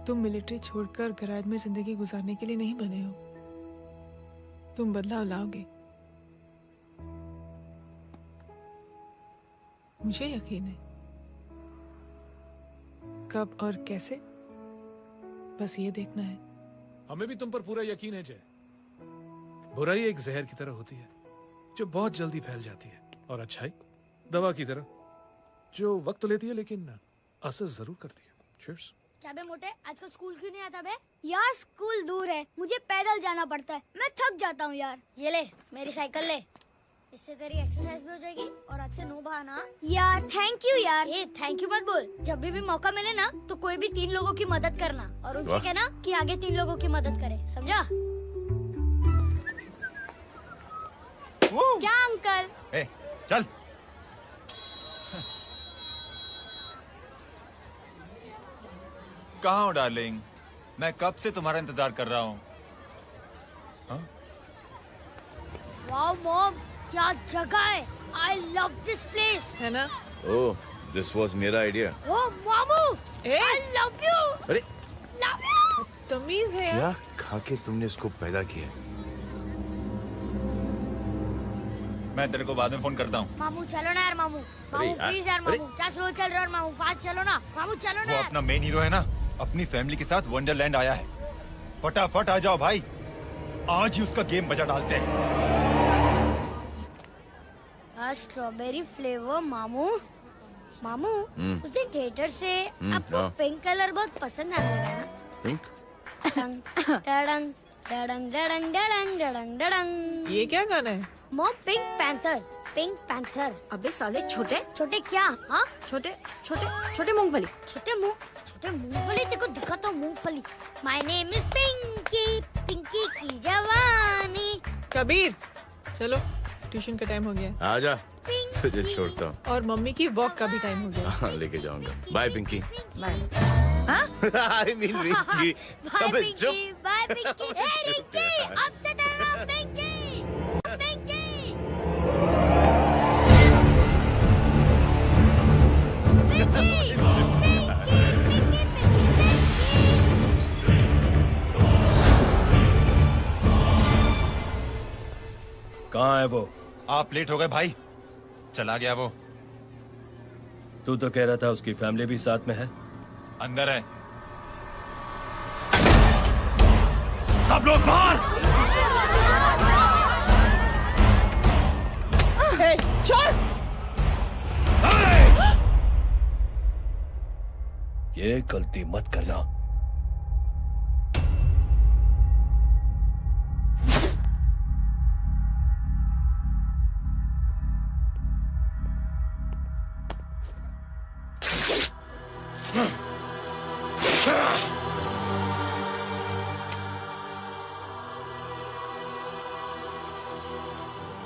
तुम मिलिट्री छोड़कर गराज में जिंदगी गुजारने के लिए नहीं बने हो। तुम बदलाव लाओगे, मुझे यकीन है। कब और कैसे, बस ये देखना है। हमें भी तुम पर पूरा यकीन है जय। बुराई एक जहर की तरह होती है जो बहुत जल्दी फैल जाती है, और अच्छाई दवा की तरह जो वक्त लेती है लेकिन असर जरूर करती है। चीयर्स। क्या बे मोटे, आजकल स्कूल क्यों नहीं आता बे? यार स्कूल दूर है, मुझे पैदल जाना पड़ता है, मैं थक जाता हूँ यार। ये ले मेरी साइकिल ले, इससे तेरी एक्सरसाइज भी हो जाएगी और आज से नो बहाना। यार थैंक यू यार। ये थैंक यू मत बोल, जब भी मौका मिले ना तो कोई भी 3 लोगों की मदद करना और उनसे कहना कि आगे 3 लोगों की मदद करे, समझा? क्या अंकल? ए, चल। कहाँ हो डार्लिंग? मैं कब से तुम्हारा इंतजार कर रहा हूँ। वाओ मॉम, क्या जगह है। I love this place। है ना? ओह, दिस वाज मेरा आइडिया। ओह मामू, I love you। अरे love you। तमीज है क्या खा के तुमने इसको पैदा किया? मैं तेरे को बाद में फोन करता हूँ। मामू चलो ना यार, मामू मामू प्लीज यार, मामू क्या स्लो चल रहे हो मामू, फास्ट चलो ना मामू, चलो ना। वो अपना मेन हीरो है ना, अपनी फैमिली के साथ वंडरलैंड आया है। फटाफट आ जाओ भाई, आज ही उसका गेम बजा डालते हैं। स्ट्रॉबेरी फ्लेवर मामू। मामू उस दिन थिएटर से आपको हाँ। पिंक कलर बहुत पसंद आने लगा ना? पिंक? डडंग डडंग डडंग डडंग डडंग डडंग। ये क्या गाना है? Mom pink panther, pink panther. अबे साले छोटे छोटे क्या? हाँ छोटे छोटे छोटे मूंगफली। छोटे मूंगफली, देखो दिखाता हूँ मूंगफली। My name is Pinky, Pinky की जवानी। कबीर चलो, ट्यूशन का टाइम हो गया। आजा, तुझे छोड़ता हूँ। और मम्मी की वॉक का भी टाइम हो गया। हाँ, लेके जाऊंगा। Bye Pinky. Bye. I mean Rinky. Bye Pinky, bye Pinky. Hey Rinky, अब से तेरा नाम पिंकी, पिंकी। पिंकी, पिंकी, पिंकी, कहाँ है वो? आप लेट हो गए भाई, चला गया वो। तू तो कह रहा था उसकी फैमिली भी साथ में है। अंदर है। सब लोग बाहर। छोड़। ये गलती मत करना।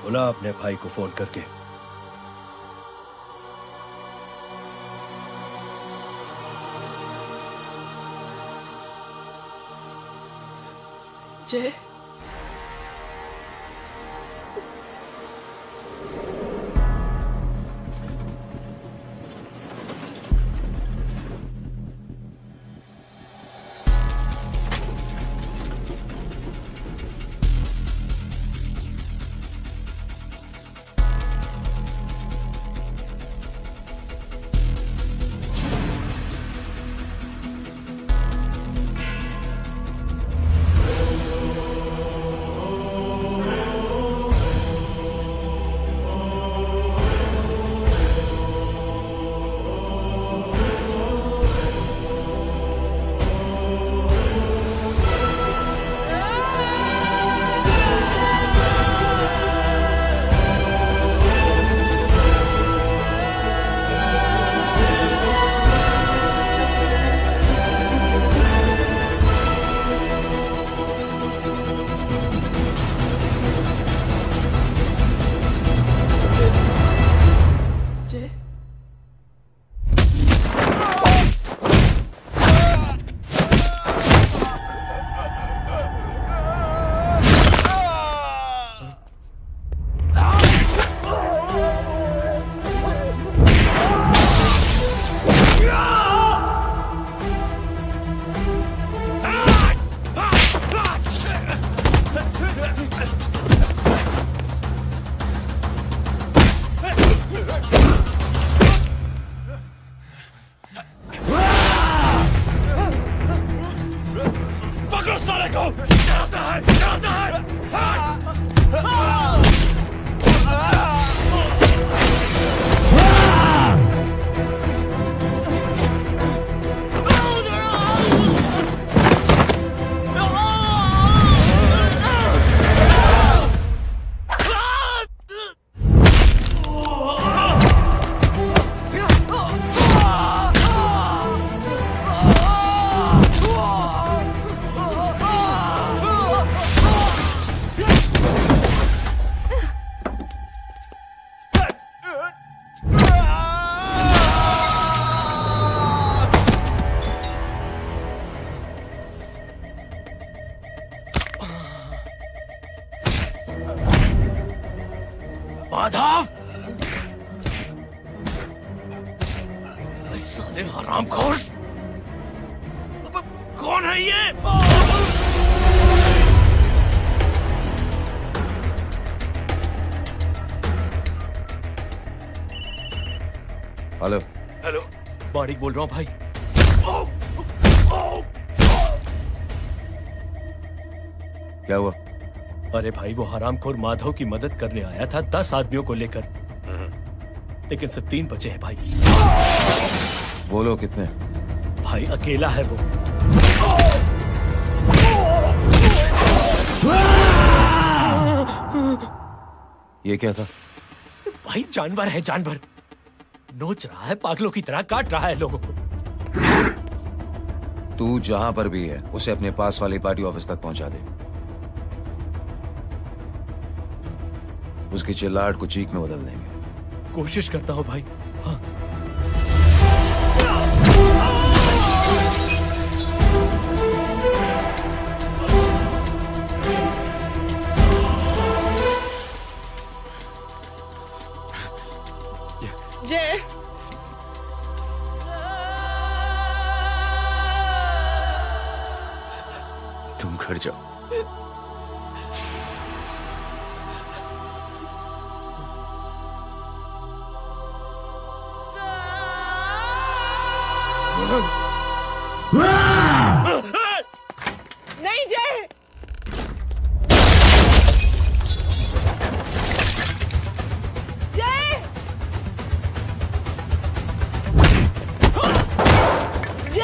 बुला अपने भाई को फोन करके। जय, माधव, साले हरामखोर, कौन है ये? हेलो हेलो, माणिक बोल रहा हूँ भाई। क्या हुआ? अरे भाई, वो हरामखोर माधव की मदद करने आया था 10 आदमियों को लेकर, लेकिन सिर्फ 3 बचे हैं भाई। बोलो कितने? भाई अकेला है वो। ये क्या था? भाई जानवर है, जानवर। नोच रहा है, पागलों की तरह काट रहा है लोगों को। तू जहां पर भी है उसे अपने पास वाली पार्टी ऑफिस तक पहुंचा दे। उसकी चिल्लाहट को चीख में बदल देंगे। कोशिश करता हूं भाई। हाँ। जय, तुम घर जाओ। नहीं जय, जय, जय,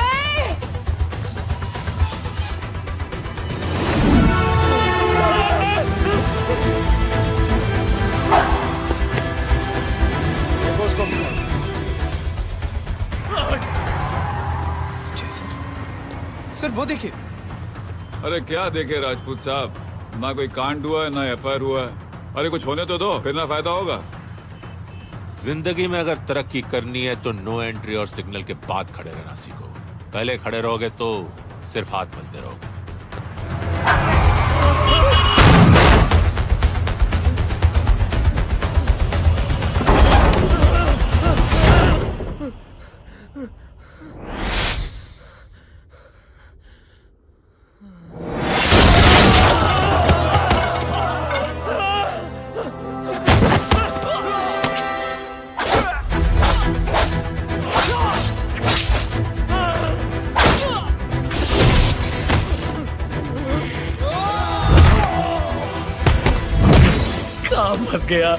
सर वो देखिए। अरे क्या देखे राजपूत साहब, ना कोई कांड हुआ है ना एफआईआर हुआ है। अरे कुछ होने तो दो, फिर ना फायदा होगा। जिंदगी में अगर तरक्की करनी है तो नो एंट्री और सिग्नल के बाद खड़े रहना सीखो। पहले खड़े रहोगे तो सिर्फ हाथ मलते रहोगे। फंस गया।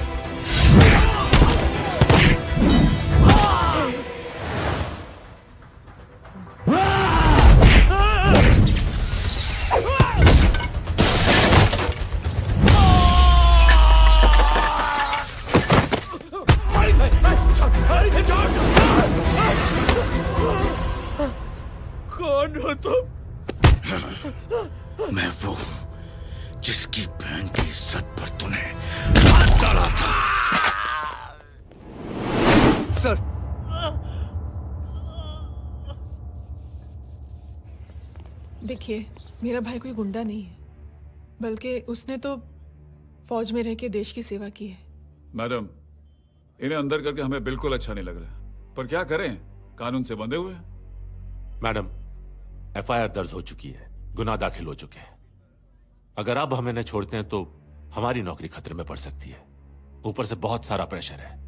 कौन हो तुम? मैं वो जिसकी बहन की इज्जत पर तूने हाथ डाला था। सर देखिए, मेरा भाई कोई गुंडा नहीं है, बल्कि उसने तो फौज में रह के देश की सेवा की है। मैडम, इन्हें अंदर करके हमें बिल्कुल अच्छा नहीं लग रहा, पर क्या करें, कानून से बंधे हुए हैं। मैडम, एफआईआर दर्ज हो चुकी है, गुनाह दाखिल हो चुके हैं। अगर अब हम इन्हें छोड़ते हैं तो हमारी नौकरी खतरे में पड़ सकती है। ऊपर से बहुत सारा प्रेशर है।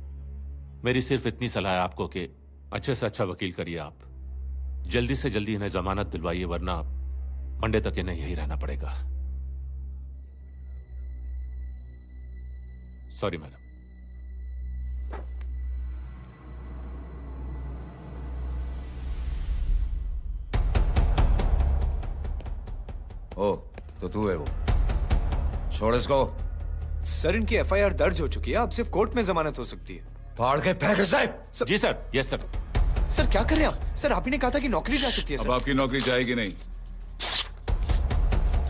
मेरी सिर्फ इतनी सलाह है आपको कि अच्छे से अच्छा वकील करिए आप। जल्दी से जल्दी इन्हें जमानत दिलवाइए, वरना मंडे तक इन्हें यही रहना पड़ेगा। Sorry madam. ओ, तो तू है वो? छोड़ इसको। सर इनकी एफआईआर दर्ज हो चुकी है, अब सिर्फ कोर्ट में जमानत हो सकती है। फाड़ के फेंक साहब। जी सर। Yes sir. सर क्या कर रहे हैं आप? सर आप ही ने कहा था कि नौकरी जा सकती है। अब आपकी नौकरी जाएगी नहीं,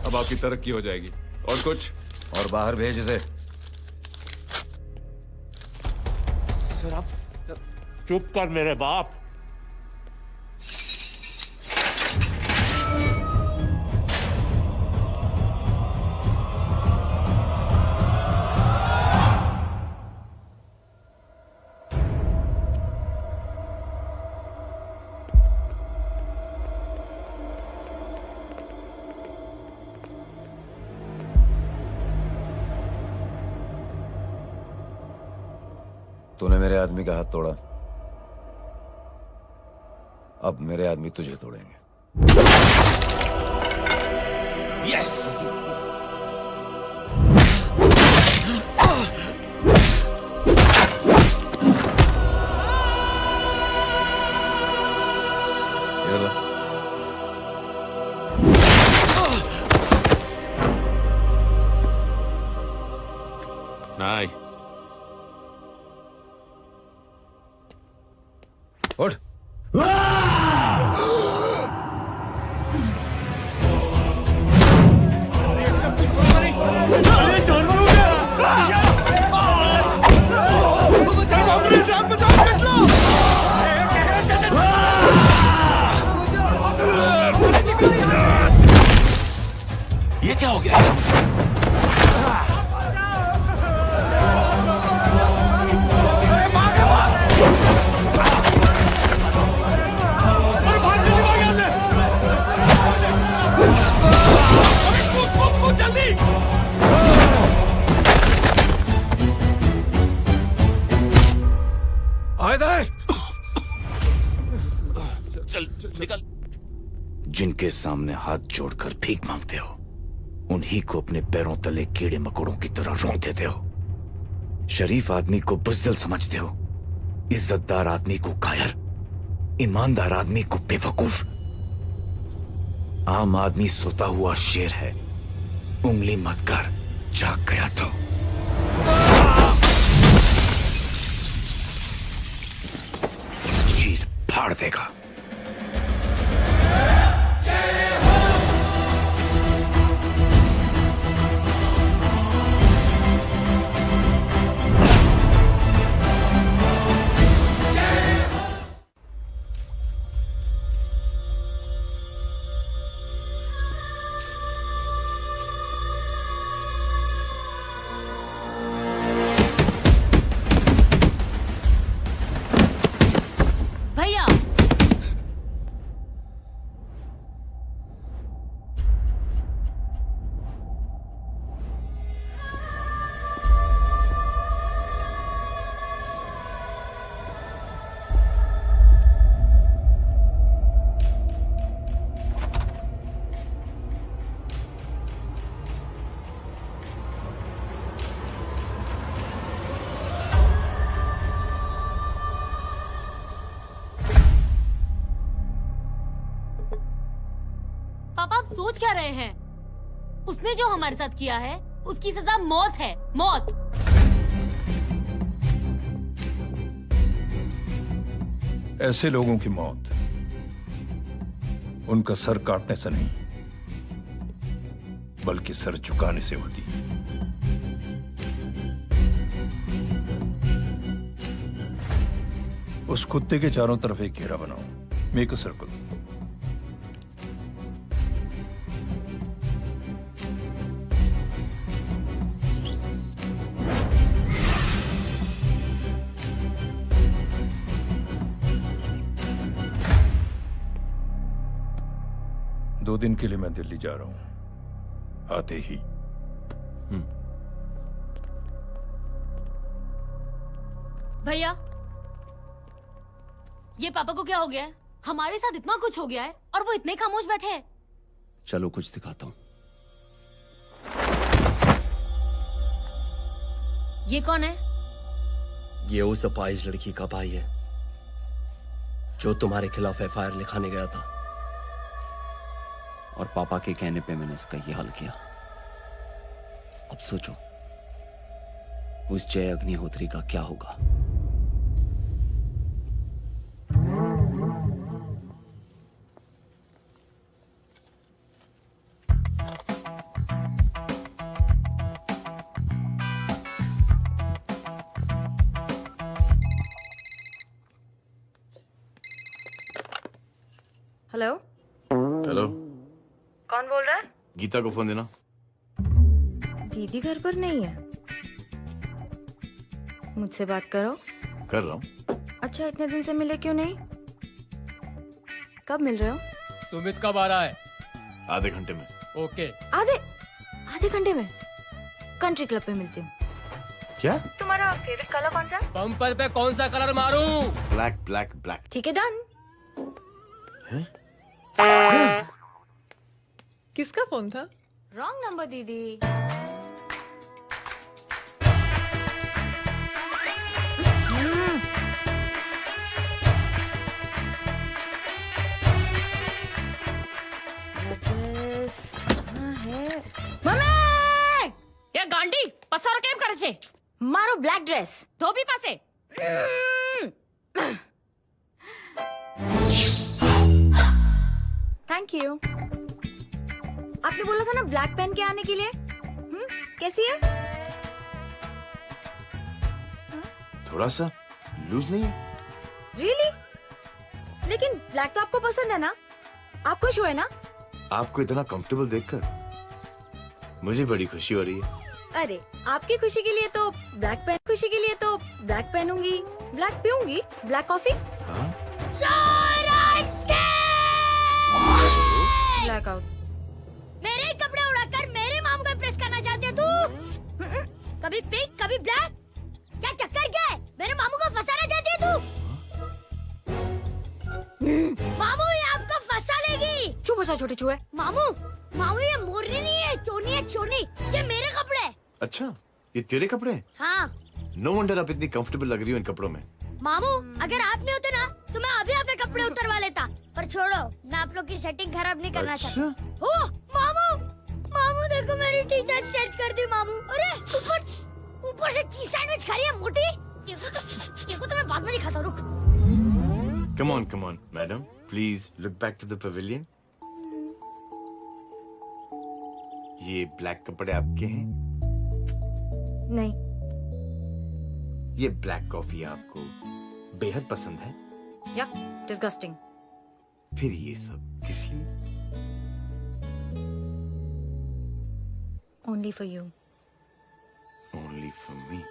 अब आपकी तरक्की हो जाएगी। और कुछ? और बाहर भेज इसे। सर आप चुप कर मेरे बाप। तूने मेरे आदमी का हाथ तोड़ा, अब मेरे आदमी तुझे तोड़ेंगे। यस। नहीं। उठ। ये क्या हो गया? चल निकल। जिनके सामने हाथ जोड़कर भीख मांगते हो, उन्हीं को अपने पैरों तले कीड़े मकोड़ों की तरह रोक देते हो। शरीफ आदमी को बुज़दिल समझते हो, इज्जतदार आदमी को कायर, ईमानदार आदमी को बेवकूफ। आम आदमी सोता हुआ शेर है, उंगली मत कर, जाग गया तो। चीर फाड़ देगा। पापा आप सोच क्या रहे हैं? उसने जो हमारे साथ किया है उसकी सजा मौत है, मौत। ऐसे लोगों की मौत उनका सर काटने से नहीं बल्कि सर झुकाने से होती है। उस कुत्ते के चारों तरफ एक घेरा बनाओ, मेक अ सर्कल। दो दिन के लिए मैं दिल्ली जा रहा हूं, आते ही। भैया, ये पापा को क्या हो गया है? हमारे साथ इतना कुछ हो गया है और वो इतने खामोश बैठे हैं। चलो कुछ दिखाता हूँ। ये कौन है? ये उस अपाहिज लड़की का भाई है जो तुम्हारे खिलाफ एफआईआर लिखाने गया था, और पापा के कहने पे मैंने इसका ये हाल किया। अब सोचो उस जय अग्निहोत्री का क्या होगा। हेलो, हेलो, कौन बोल रहा है? गीता को फोन देना। दीदी घर पर नहीं है। मुझसे बात करो। कर रहा हूँ। अच्छा, इतने दिन से मिले क्यों नहीं? कब मिल रहे हो? सुमित कब आ रहा है? आधे घंटे में। ओके। आधे घंटे में कंट्री क्लब पे मिलती हूँ। क्या? तुम्हारा फेवरेट कलर कौन सा? बम्पर पे कौन सा कलर मारूं? Black black black. ठीक है, डन। किसका फोन था? रॉन्ग नंबर दीदी। ये गांडी पसारो केम करे छे? मारो ब्लैक ड्रेस धोबी पासे। Thank you. आपने बोला था ना ब्लैक पेन के आने के लिए। कैसी है? थोड़ा सा लूज नहीं है? रियली? लेकिन ब्लैक तो आपको पसंद है ना? आप खुश हुए ना? आपको इतना कंफर्टेबल देखकर मुझे बड़ी खुशी हो रही है। अरे, आपकी खुशी के लिए तो ब्लैक पेन, खुशी के लिए तो ब्लैक पहनूंगी, ब्लैक पीऊंगी, ब्लैक कॉफी। Black out. मेरे कपड़े उड़ाकर मेरे मामू को प्रेस करना चाहती है तू? कभी पिंक कभी ब्लैक, क्या चक्कर क्या है? मेरे मामू को फंसाना चाहती है तू? मामू ये आपको फंसा लेगी। चुप हो जा छोटे चूहे। मामू मामू ये मोरनी नहीं है, चोनी है चोनी। ये मेरे कपड़े हैं। अच्छा, ये तेरे कपड़े हैं? हाँ। नो वंडर आप इतनी कंफर्टेबल लग रही हो इन कपड़ों में। मामू अगर आप नहीं होते ना तो मैं अभी आपके कपड़े उतरवा लेता। पर छोड़ो, मैं आप लोग की सेटिंग खराब नहीं करना चाहता। ओह मामू, मामू देखो मेरी टी शर्ट चेंज कर दी मामू। अरे ऊपर से चीज सैंडविच खा रही है मोटी। देखो तो मैं बाद में दिखाता हूँ, रुक। Come on, madam. Please look back to the pavilion. ये ब्लैक कपड़े आपके हैं? नहीं। ये ब्लैक कॉफी आपको बेहद पसंद है? या डिस्गस्टिंग। फिर ये सब किस लिए? Only for you. Only for me.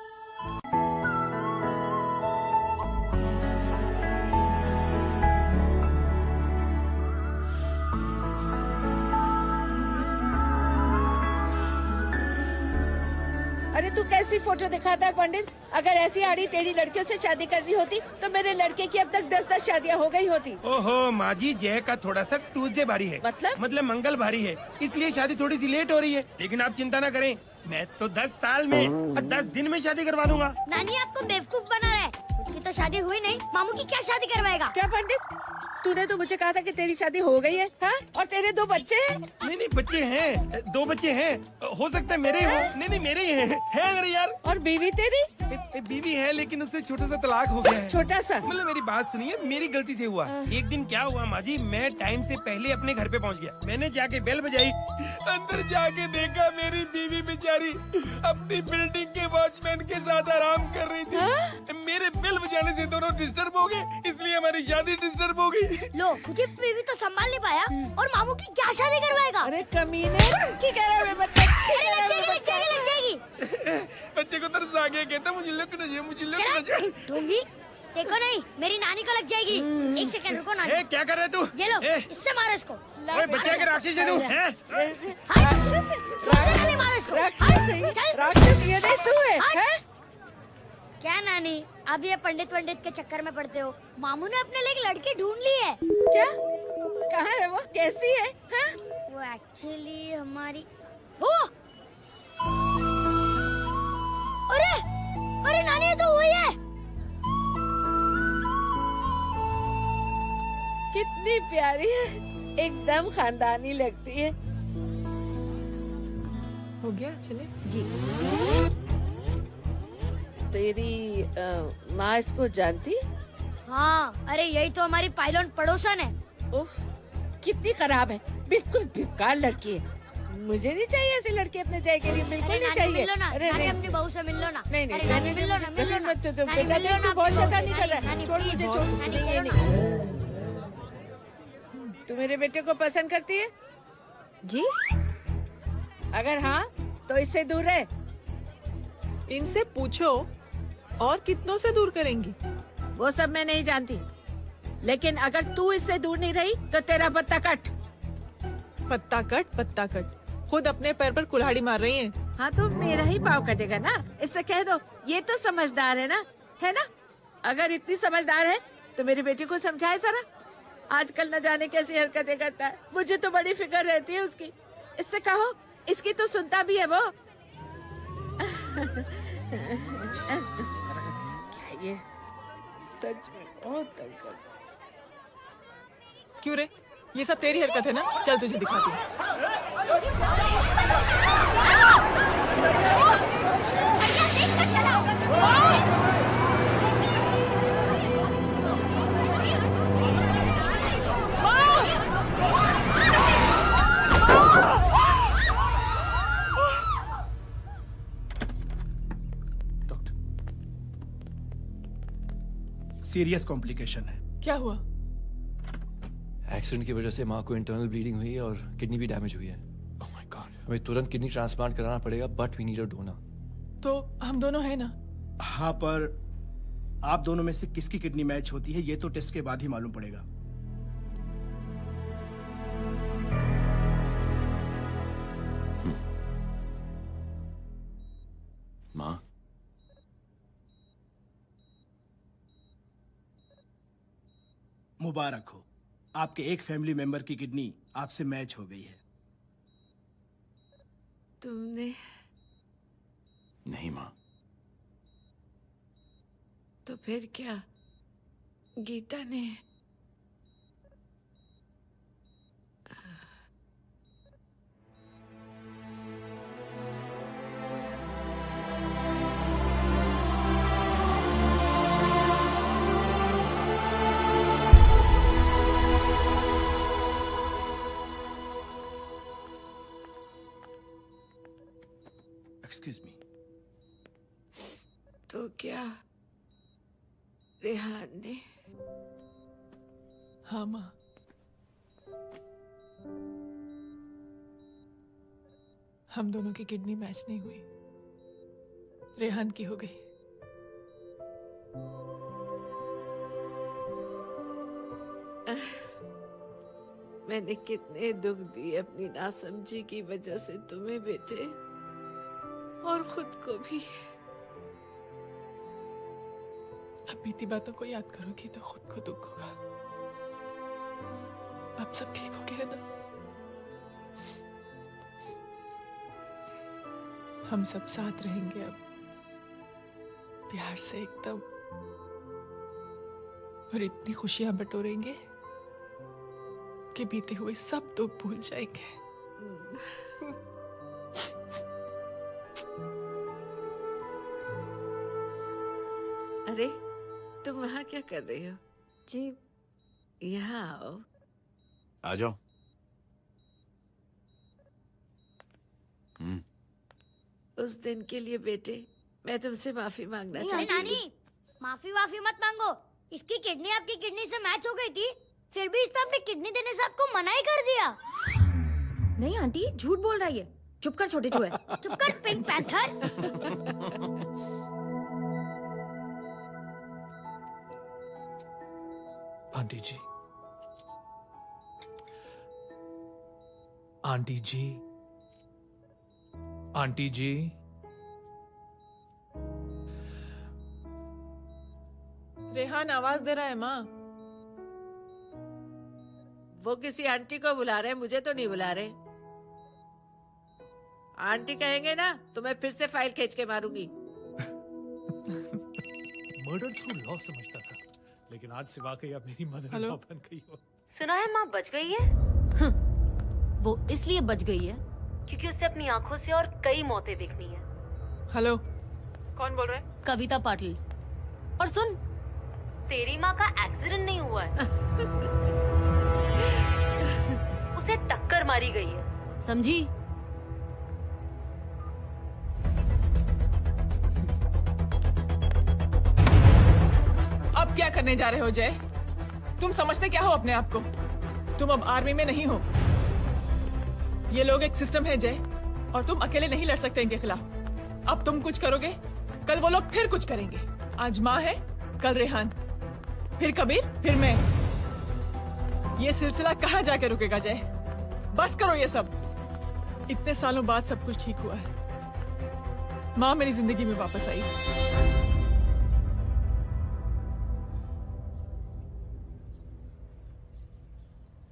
अरे तू कैसी फोटो दिखाता है पंडित? अगर ऐसी आड़ी टेढ़ी लड़कियों से शादी करनी होती तो मेरे लड़के की अब तक 10-10 शादियां हो गई होती। ओहो माँ जी, जय का थोड़ा सा ट्यूसडे भारी है। मतलब मंगल भारी है, इसलिए शादी थोड़ी सी लेट हो रही है। लेकिन आप चिंता ना करें, मैं तो 10 साल में और 10 दिन में शादी करवा दूंगा। नानी आपको बेवकूफ बना रहा है। उसकी तो शादी हुई नहीं, मामू की क्या शादी करवाएगा? क्या पंडित? तूने तो मुझे कहा था कि तेरी शादी हो गई है, हाँ? और तेरे 2 बच्चे हैं? नहीं बच्चे हैं, 2 बच्चे हैं, हो सकता है मेरे हो। नहीं मेरे ही है मेरे यार। और बीवी तेरी? बीवी है लेकिन उससे छोटा सा तलाक हो गया है। छोटा सा? मतलब मेरी बात सुनिए, मेरी गलती से हुआ। एक दिन क्या हुआ माँ जी, मैं टाइम से पहले अपने घर पे पहुँच गया। मैंने जाके बेल बजाई, अंदर जाके देखा मेरी बीवी बेचारी अपनी बिल्डिंग के वॉचमैन के साथ आराम कर रही थी। मेरे बेल बजाने से दोनों डिस्टर्ब हो गए, इसलिए हमारी शादी डिस्टर्ब हो गई। लो, मुझे बीवी तो संभाल नहीं पाया और मामू की क्या शादी करवाएगा? अरे कमीने, ठीक है रे बच्चे, लग जाएगी। बच्चे को तरस आ गया, कहता मुझे लगना चाहिए, मुझे लगना चाहिए। ढूंढी देखो नहीं, मेरी नानी को लग जाएगी। 1 सेकंड रुको नानी। क्या कर रहे तू? ये लो, इससे मारो इसको। बच्चा के राक्षस है तू? मारो इसको। राक्षस ये नहीं तू है? क्या नानी, अब ये पंडित के चक्कर में पड़ते हो? मामू ने अपने लिए एक लड़की ढूंढ ली है। क्या? कहाँ है वो? कैसी है? वो एक्चुअली हमारी अरे नानी, ये तो वही है। कितनी प्यारी है, एकदम खानदानी लगती है। हो गया, चले जी। तेरी माँ इसको जानती? हाँ, अरे यही तो हमारी पायलट पड़ोसन है। उफ, कितनी खराब है, बिल्कुल बेकार लड़की है। मुझे नहीं चाहिए ऐसी लड़की अपने जय के लिए, बिल्कुल नहीं चाहिए। मिल लो ना, नानी अपनी बहू से मिल लो ना। नहीं नानी मिल लो ना, मिल लो ना। बेटा देख, तू बहुत शैतानी कर रहा है। छोड़ मुझे, छोड़ मुझे। तू मेरे बेटे को पसंद करती है? जी। अगर हाँ तो इससे दूर रहे। इनसे पूछो और कितनों से दूर करेंगी? वो सब मैं नहीं जानती, लेकिन अगर तू इससे दूर नहीं रही तो तेरा पत्ता कट। पत्ता कट खुद अपने पैर पर कुल्हाड़ी मार रही हैं। हाँ तो मेरा ही पाँव कटेगा ना, इससे कह दो ये तो समझदार है ना, है ना? अगर इतनी समझदार है तो मेरे बेटे को समझाए जरा। आजकल न जाने कैसी हरकतें करता है, मुझे तो बड़ी फिक्र रहती है उसकी। इससे कहो, इसकी तो सुनता भी है वो। क्या ये सच में बहुत तंग करता है। क्यों रे, ये सब तेरी हरकत है ना? चल तुझे दिखाती हूँ। सीरियस कॉम्प्लिकेशन है। क्या हुआ? एक्सीडेंट की वजह से माँ को इंटरनल ब्लीडिंग हुई है और किडनी भी डैमेज हुई है। ओह माय गॉड, हमें तुरंत किडनी ट्रांसप्लांट कराना पड़ेगा, but we need a donor. तो हम दोनों हैं ना? हाँ, पर आप दोनों में से किसकी किडनी मैच होती है ये तो टेस्ट के बाद ही मालूम पड़ेगा। माँ, मुबारक हो, आपके एक फैमिली मेंबर की किडनी आपसे मैच हो गई है। तुमने? नहीं माँ। तो फिर क्या गीता ने? Excuse me. तो क्या रेहान ने? हाँ माँ, हम दोनों की किडनी मैच नहीं हुई, रेहान की हो गई। मैंने कितने दुख दिए अपनी नासमझी की वजह से तुम्हें बेटे, और खुद को भी। अब बीती बातों को याद करोगी तो खुद को दुख होगा। अब सब ठीक हो गया ना? हम सब साथ रहेंगे अब, प्यार से एकदम, और इतनी खुशियां बटोरेंगे आपके बीते हुए सब दुख भूल जाएंगे। अरे तुम वहाँ क्या कर रही हो? जी यहाँ आओ। आ जाओ। उस दिन के लिए बेटे मैं तुमसे माफी मांगना नहीं चाहती हूँ। नानी, माफी वाफी मत मांगो। इसकी किडनी आपकी किडनी से मैच हो गई थी, फिर भी इसने अपनी किडनी देने से आपको मना ही कर दिया। नहीं आंटी, झूठ बोल रही है। चुप कर छोटे चूहे। चुप कर पिंक पैंथर। आंटी जी, आंटी जी, आंटी जी, रेहान आवाज दे रहा है माँ। वो किसी आंटी को बुला रहे हैं, मुझे तो नहीं बुला रहे। आंटी कहेंगे ना तो मैं फिर से फाइल खींच के मारूंगी। मर्डर थ्रू लॉ समझता था, लेकिन आज से वाकई आप मेरी मदर इन लॉ बन गई हो। सुना है माँ बच गई है। वो इसलिए बच गई है क्योंकि उसे अपनी आंखों से और कई मौतें देखनी है। हेलो, कौन बोल रहे हैं? कविता पाटिल। और सुन, तेरी माँ का एक्सीडेंट नहीं हुआ है, उसे टक्कर मारी गई है, समझी? अब क्या करने जा रहे हो जय? तुम समझते क्या हो अपने आप को? तुम अब आर्मी में नहीं हो। ये लोग एक सिस्टम है जय, और तुम अकेले नहीं लड़ सकते इनके खिलाफ। अब तुम कुछ करोगे, कल वो लोग फिर कुछ करेंगे। आज माँ है, कल रेहान, फिर कबीर, फिर मैं। ये सिलसिला कहाँ जाके रुकेगा जय? बस करो ये सब। इतने सालों बाद सब कुछ ठीक हुआ है। माँ मेरी जिंदगी में वापस आई।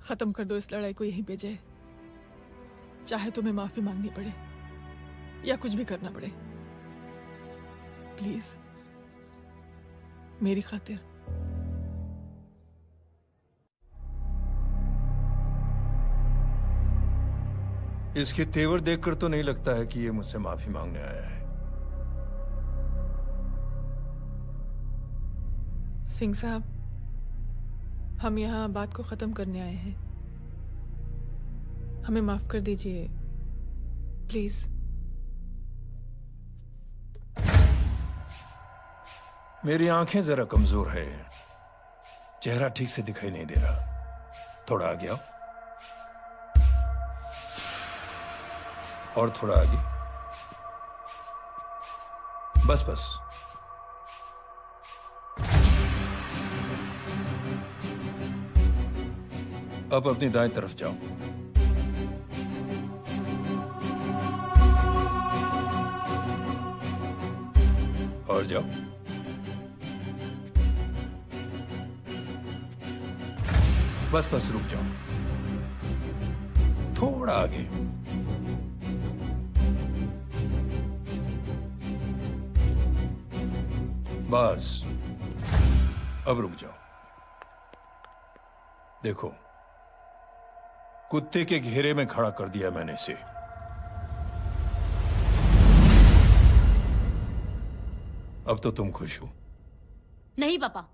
खत्म कर दो इस लड़ाई को यहीं पे जय। चाहे तुम्हें माफी मांगनी पड़े या कुछ भी करना पड़े, प्लीज मेरी खातिर। इसके तेवर देखकर तो नहीं लगता है कि ये मुझसे माफी मांगने आया है। सिंह साहब, हम यहाँ बात को खत्म करने आए हैं। हमें माफ कर दीजिए प्लीज। मेरी आंखें जरा कमजोर है, चेहरा ठीक से दिखाई नहीं दे रहा। थोड़ा आगे आओ, और थोड़ा आगे। बस बस। अब अपनी दाएं तरफ जाओ। और जाओ। बस बस रुक जाओ, थोड़ा आगे। बस अब रुक जाओ। देखो, कुत्ते के घेरे में खड़ा कर दिया मैंने इसे। अब तो तुम खुश हो? नहीं पापा,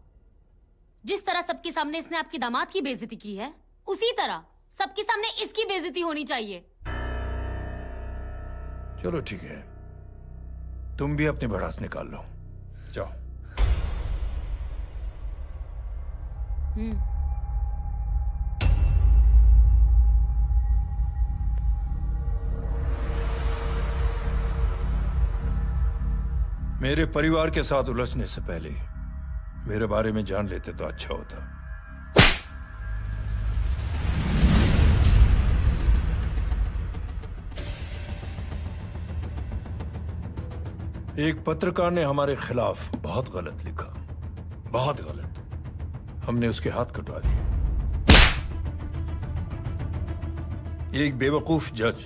जिस तरह सबके सामने इसने आपकी दामाद की बेइज्जती की है, उसी तरह सबके सामने इसकी बेइज्जती होनी चाहिए। चलो ठीक है, तुम भी अपनी भड़ास निकाल लो। जाओ। मेरे परिवार के साथ उलझने से पहले मेरे बारे में जान लेते तो अच्छा होता। एक पत्रकार ने हमारे खिलाफ बहुत गलत लिखा, बहुत गलत। हमने उसके हाथ कटवा दिए। एक बेवकूफ जज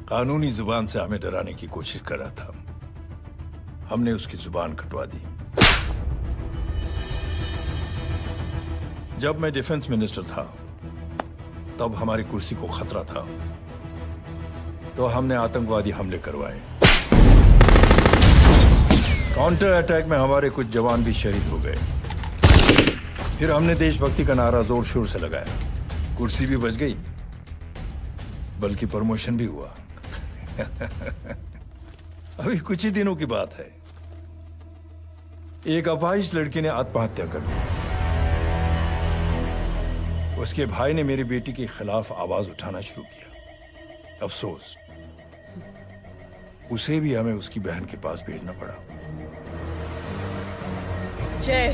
कानूनी जुबान से हमें डराने की कोशिश कर रहा था, हमने उसकी जुबान कटवा दी। जब मैं डिफेंस मिनिस्टर था तब हमारी कुर्सी को खतरा था, तो हमने आतंकवादी हमले करवाए। काउंटर अटैक में हमारे कुछ जवान भी शहीद हो गए। फिर हमने देशभक्ति का नारा जोर शोर से लगाया। कुर्सी भी बच गई, बल्कि प्रमोशन भी हुआ। अभी कुछ ही दिनों की बात है, एक अपाहिज लड़की ने आत्महत्या कर ली। उसके भाई ने मेरी बेटी के खिलाफ आवाज उठाना शुरू किया। अफसोस, उसे भी हमें उसकी बहन के पास भेजना पड़ा। जय,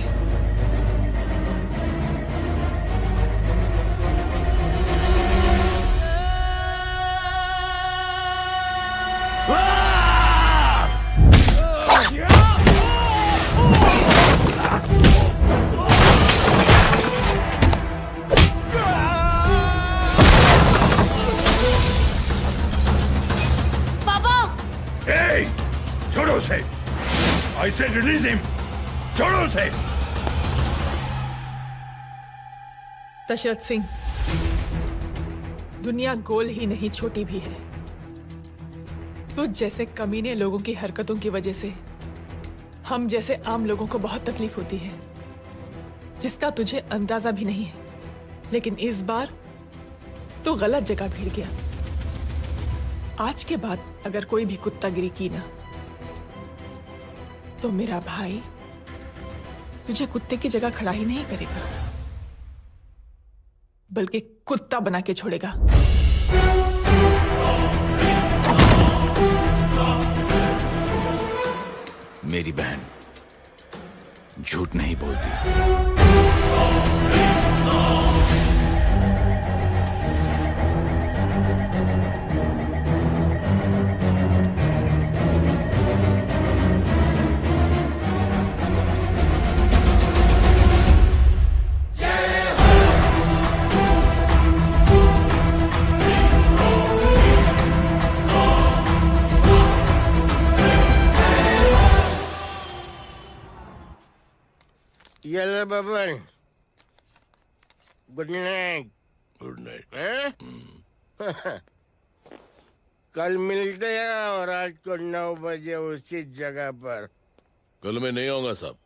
छोड़ो उसे। I said release him. छोड़ो उसे। दशरथ सिंह, दुनिया गोल ही नहीं छोटी भी है। तुझ जैसे कमीने लोगों की हरकतों की वजह से हम जैसे आम लोगों को बहुत तकलीफ होती है, जिसका तुझे अंदाजा भी नहीं है। लेकिन इस बार तू गलत जगह भिड़ गया। आज के बाद अगर कोई भी कुत्तागिरी की ना, तो मेरा भाई तुझे कुत्ते की जगह खड़ा ही नहीं करेगा, बल्कि कुत्ता बना के छोड़ेगा। मेरी बहन झूठ नहीं बोलती। Yellow bubble. Good night. Good night. कल मिलते हैं और आज को 9 बजे उसी जगह पर। कल मैं नहीं आऊंगा साहब,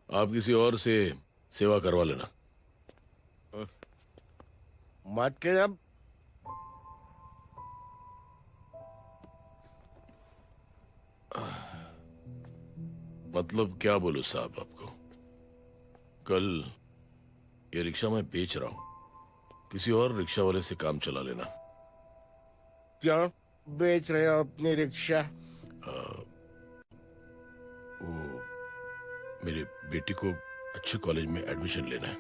आप किसी और से सेवा करवा लेना। मतलब मतलब क्या बोलूं साहब आपको। कल ये रिक्शा मैं बेच रहा हूं, किसी और रिक्शा वाले से काम चला लेना। क्यों बेच रहे हो अपनी रिक्शा? वो मेरी बेटी को अच्छे कॉलेज में एडमिशन लेना है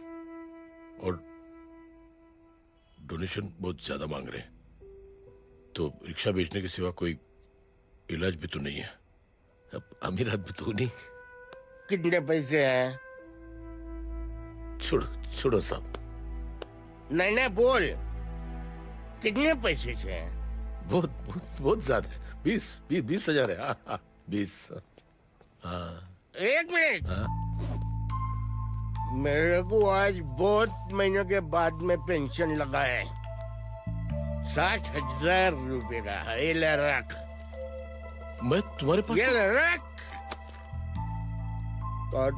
और डोनेशन बहुत ज्यादा मांग रहे हैं, तो रिक्शा बेचने के सिवा कोई इलाज भी तो नहीं है। अब अमीर आदमी तो नहीं। कितने पैसे हैं? छोड़ो छोड़ो साहब। नहीं बोल, कितने पैसे हैं? बहुत बहुत बहुत ज्यादा है। 20,000 है। हाँ 20। हाँ 1 मिनट। मेरे को आज बहुत महीनों के बाद में पेंशन लगा है। 60,000 रुपए का। ये ले रख। मैं तुम्हारे पास? ये ले रख। और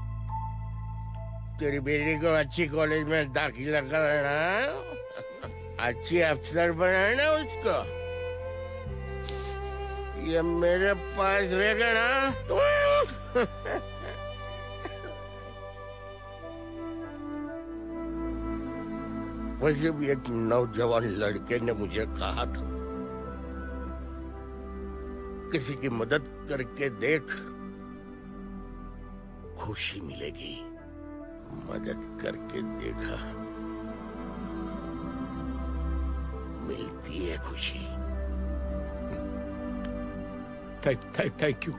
तेरी बेटी को अच्छी कॉलेज में दाखिला कराना, अच्छी अफसर बनाना उसको। ये मेरे पास रहेगा ना तो वैसे भी एक नौजवान लड़के ने मुझे कहा था, किसी की मदद करके देख, खुशी मिलेगी। मदद करके देखा, मिलती है खुशी। Thank you.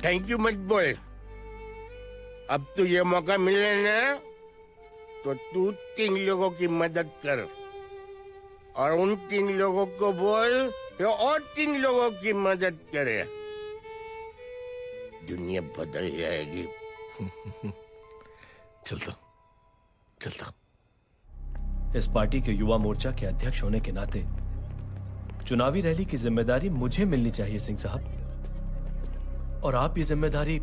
थैंक यू मत बोल। अब तो ये मौका मिले ना, तो तू 3 लोगों की मदद कर और उन 3 लोगों को बोल कि और 3 लोगों की मदद करे। दुनिया बदल जाएगी। चलता। चलता। इस पार्टी के युवा मोर्चा के अध्यक्ष होने के नाते चुनावी रैली की जिम्मेदारी मुझे मिलनी चाहिए सिंह साहब, और आप ये जिम्मेदारी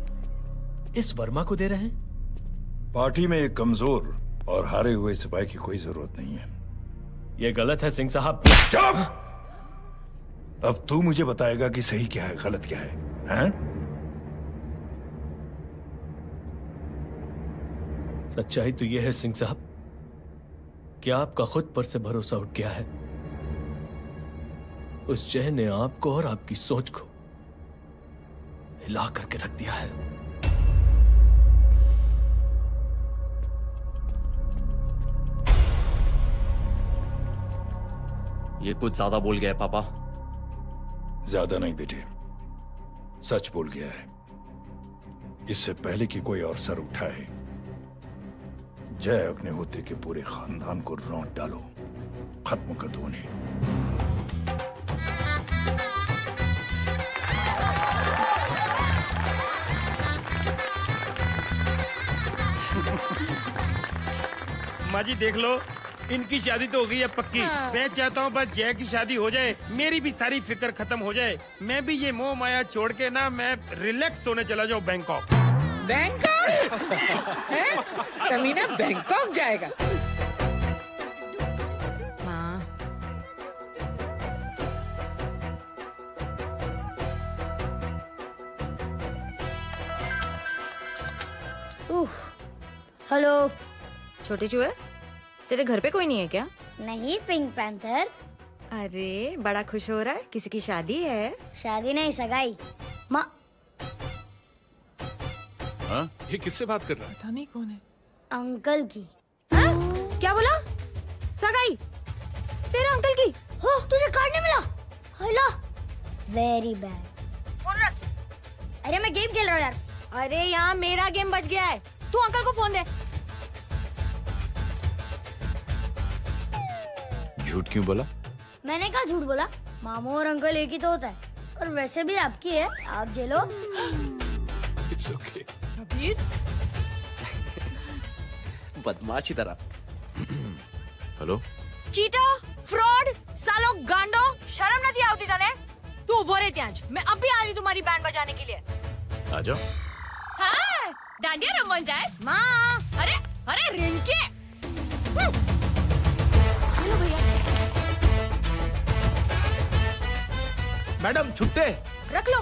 इस वर्मा को दे रहे हैं। पार्टी में एक कमजोर और हारे हुए सिपाही की कोई जरूरत नहीं है। यह गलत है सिंह साहब। चुप! अब तू मुझे बताएगा कि सही क्या है, गलत क्या है, हैं? सच्चाई तो यह है सिंह साहब कि आपका खुद पर से भरोसा उठ गया है। उस जय ने आपको और आपकी सोच को हिला करके रख दिया है। ये कुछ ज्यादा बोल गया है पापा। ज्यादा नहीं बेटे, सच बोल गया है। इससे पहले कि कोई और सर उठाए, जय अग्निहोत्री के पूरे खानदान को रौंद डालो, खत्म कर दो उन्हें। माँ जी देख लो, इनकी शादी तो हो गई है पक्की। हाँ। मैं चाहता हूँ बस जय की शादी हो जाए, मेरी भी सारी फिक्र खत्म हो जाए। मैं भी ये मोह माया छोड़ के ना मैं रिलैक्स होने चला जाऊँ बैंकॉक। बैंकॉक? हैं? तमीना बैंकॉक जाएगा? माँ, हेलो। छोटे चूहे, तेरे घर पे कोई नहीं है क्या? नहीं, पिंक पैंथर। अरे बड़ा खुश हो रहा है, किसी की शादी है? शादी नहीं, सगाई। माँ, ये किससे बात कर रहा है? पता नहीं कौन है। अंकल की। क्या बोला? सगाई? तेरे अंकल की? हो, तुझे कार्ड नहीं मिला? Hello, very bad. फोन रख। अरे मैं गेम खेल रहा हूँ यार। अरे यहाँ मेरा गेम बच गया है, तू अंकल को फोन दे। झूठ क्यों बोला? मैंने कहा झूठ बोला? मामू और अंकल एक ही तो होता है, और वैसे भी आपकी है, आप झेलो। It's okay. कबीर, बदमाशी तरह। हेलो, चीटा, फ्रॉड, सालो गांडो, शर्म नहीं आवती तने? तू उभो रे ત્યાં જ, मैं अभी आ रही तुम्हारी बैंड बजाने के लिए। आ जाओ। हाँ, डांडिया रमन जाए। माँ, अरे अरे रिंकी। हेलो भैया। मैडम छुट्टे। रख लो।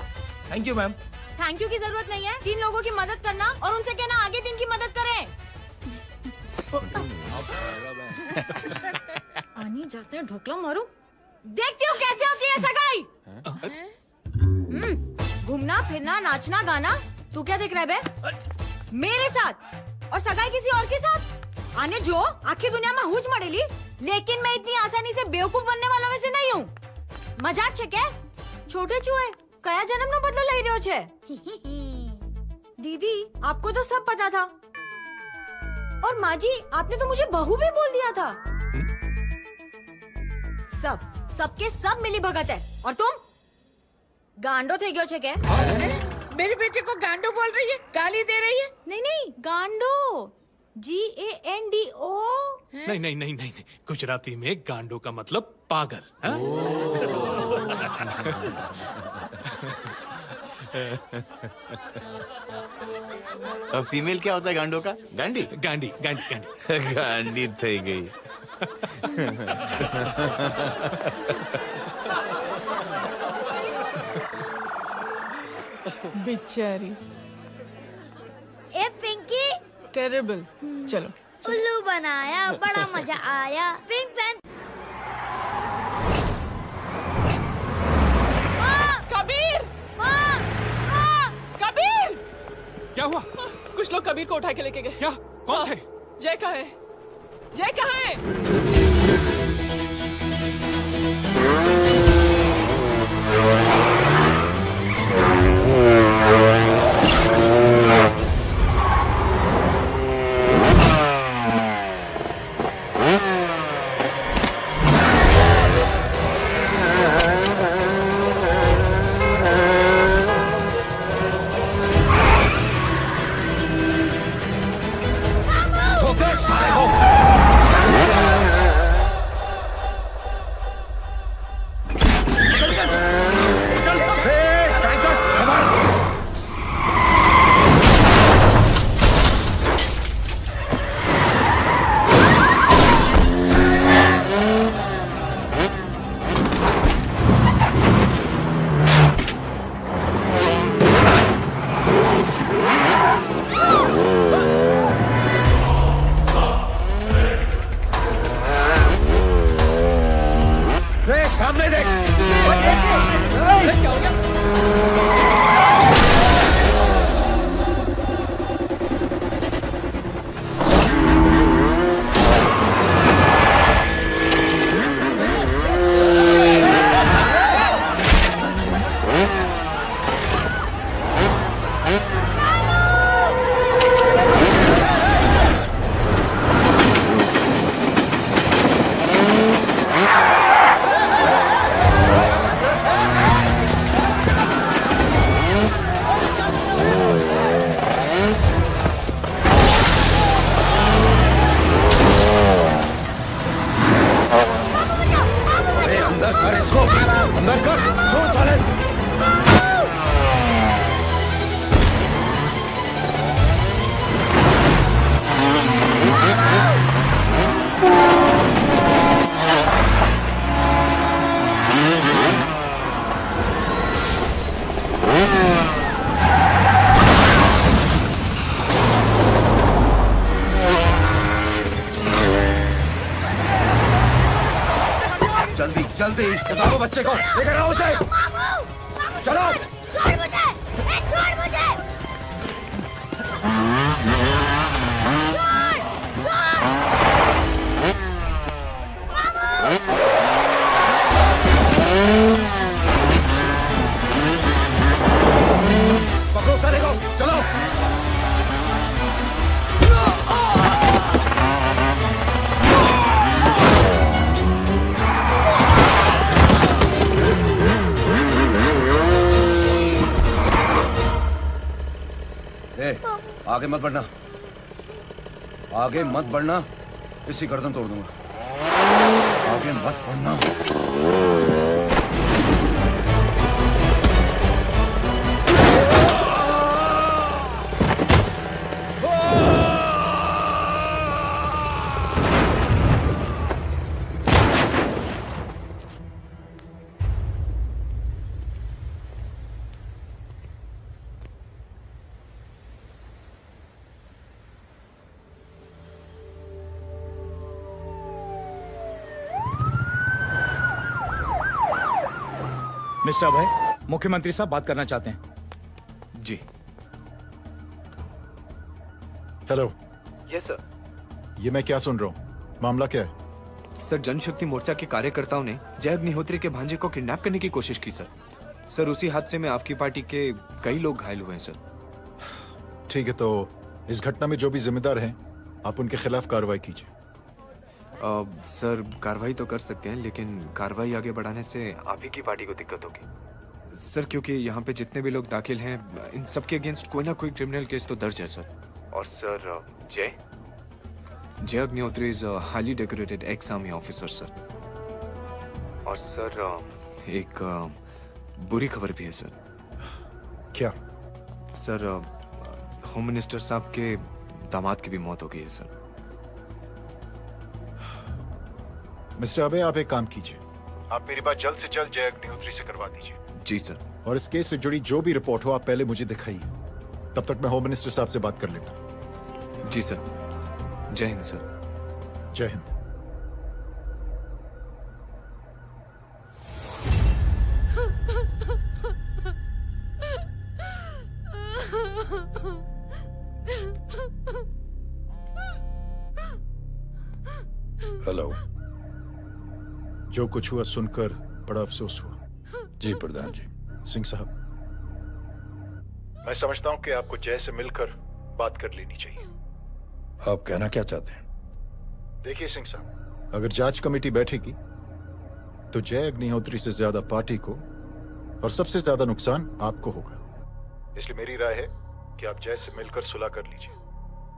Thank you ma'am. Thank you की जरूरत नहीं है, 3 लोगों की मदद करना और उनसे कहना आगे 3 की मदद करें। आनी जाते हैं ढोकला मारूं। देखती हूँ कैसे होती है सगाई। घूमना फिरना नाचना गाना, तू क्या देख रहा है बे? मेरे साथ और सगाई किसी और के साथ? आने जो आखिर दुनिया में हुज मड़ेली, लेकिन मैं इतनी आसानी से बेवकूफ बनने वालों में से नहीं हूँ। मजाक छे क्या? छोटे चूहे कया जन्म नो बदलो लई रह्यो छे? दीदी आपको तो सब पता था, और माँ जी आपने तो मुझे बहू भी बोल दिया था। सबके सब मिली भगत है, और तुम गांडो थे गयो छे क्या? मेरे बेटे को गांडो बोल रही है, गाली दे रही है? नहीं नहीं, गांडो, GANDO। नहीं नहीं नहीं नहीं, गुजराती में गांडो का मतलब पागल। हाँ? फीमेल क्या होता है गांडो का? गांडी? गांडी गांडी गांडी। गांडी थई गई। बेचारी। ए पिंकी, टेरेबल। चलो उल्लू बनाया, बड़ा मजा आया। Pink panther. कबीर! कबीर! क्या हुआ? कुछ लोग कबीर को उठा के लेके गए। क्या? कौन थे? जय कहाँ है? जय कहाँ है? ठोकर साले को। जल्दी जल्दी बताओ बच्चे को लेकर आओ उसे। चलो छोड़ मुझे, छोड़ मुझे। पकड़ो साले को, चलो। आगे मत बढ़ना, आगे मत बढ़ना, इसी गर्दन तोड़ दूंगा। आगे मत बढ़ना। मिस्टर अभय, मुख्यमंत्री साहब बात करना चाहते हैं। जी। हेलो। Yes sir. ये मैं क्या सुन रहा हूँ? मामला क्या है? सर, जनशक्ति मोर्चा के कार्यकर्ताओं ने जय अग्निहोत्री के भांजे को किडनैप करने की कोशिश की सर। सर, उसी हादसे में आपकी पार्टी के कई लोग घायल हुए हैं सर। ठीक है, तो इस घटना में जो भी जिम्मेदार हैं, आप उनके खिलाफ कार्रवाई कीजिए। सर, कार्रवाई तो कर सकते हैं, लेकिन कार्रवाई आगे बढ़ाने से आप ही की पार्टी को दिक्कत होगी सर, क्योंकि यहाँ पे जितने भी लोग दाखिल हैं, इन सबके अगेंस्ट कोई ना कोई क्रिमिनल केस तो दर्ज है सर। और सर, जय Agnihotri is highly decorated ex army officer sir. और सर, एक बुरी खबर भी है सर। क्या? सर, होम मिनिस्टर साहब के दामाद की भी मौत हो गई है सर। मिस्टर अबे, आप एक काम कीजिए, आप मेरी बात जल्द से जल्द जय अग्निहोत्री से करवा दीजिए। जी सर। और इस केस से जुड़ी जो भी रिपोर्ट हो, आप पहले मुझे दिखाइए। तब तक मैं होम मिनिस्टर साहब से बात कर लेता हूँ। जी सर। जय हिंद सर। जय हिंद। हेलो। जो कुछ हुआ सुनकर बड़ा अफसोस हुआ। जी प्रधान जी। सिंह साहब, मैं समझता हूं कि आपको जय से मिलकर बात कर लेनी चाहिए। आप कहना क्या चाहते हैं? देखिए सिंह साहब, अगर जांच कमेटी बैठेगी तो जय अग्निहोत्री से ज्यादा पार्टी को और सबसे ज्यादा नुकसान आपको होगा। इसलिए मेरी राय है कि आप जय से मिलकर सुलह कर लीजिए।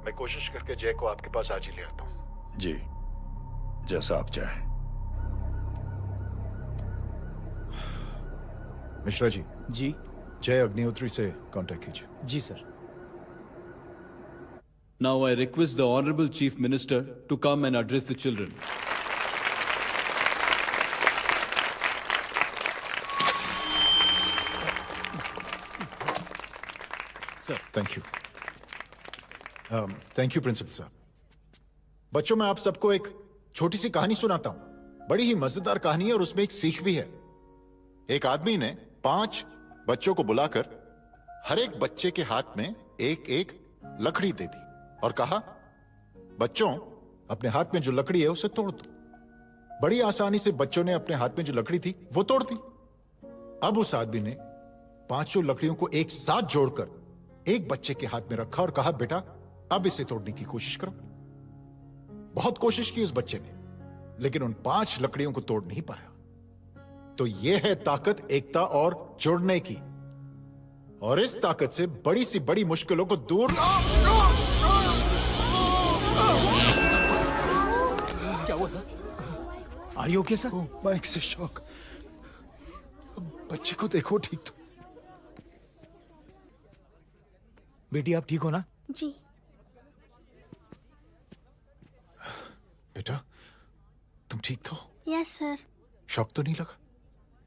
मैं कोशिश करके जय को आपके पास आज ही ले आता हूं। जी, जैसा आप चाहें। मिश्रा जी। जी। जय अग्निहोत्री से कांटेक्ट कीजिए। जी sir. Now I request the Honorable Chief Minister to come and address the children. Sir, thank you. Thank you principal साहब। बच्चों, मैं आप सबको एक छोटी सी कहानी सुनाता हूं। बड़ी ही मजेदार कहानी है और उसमें एक सीख भी है। एक आदमी ने 5 बच्चों को बुलाकर हर एक बच्चे के हाथ में एक एक लकड़ी दे दी और कहा, बच्चों, अपने हाथ में जो लकड़ी है उसे तोड़ दो। बड़ी आसानी से बच्चों ने अपने हाथ में जो लकड़ी थी वो तोड़ दी। अब उस आदमी ने 5 लकड़ियों को एक साथ जोड़कर एक बच्चे के हाथ में रखा और कहा, बेटा, अब इसे तोड़ने की कोशिश करो। बहुत कोशिश की उस बच्चे ने, लेकिन उन 5 लकड़ियों को तोड़ नहीं पाया। तो यह है ताकत एकता और जुड़ने की। और इस ताकत से बड़ी सी बड़ी मुश्किलों को दूर। क्या हुआ sir? Are you okay sir? Mike से शॉक। बच्चे को देखो ठीक तो। बेटी, आप ठीक हो ना? जी। बेटा, तुम ठीक तो? Yes sir. शॉक तो नहीं लगा?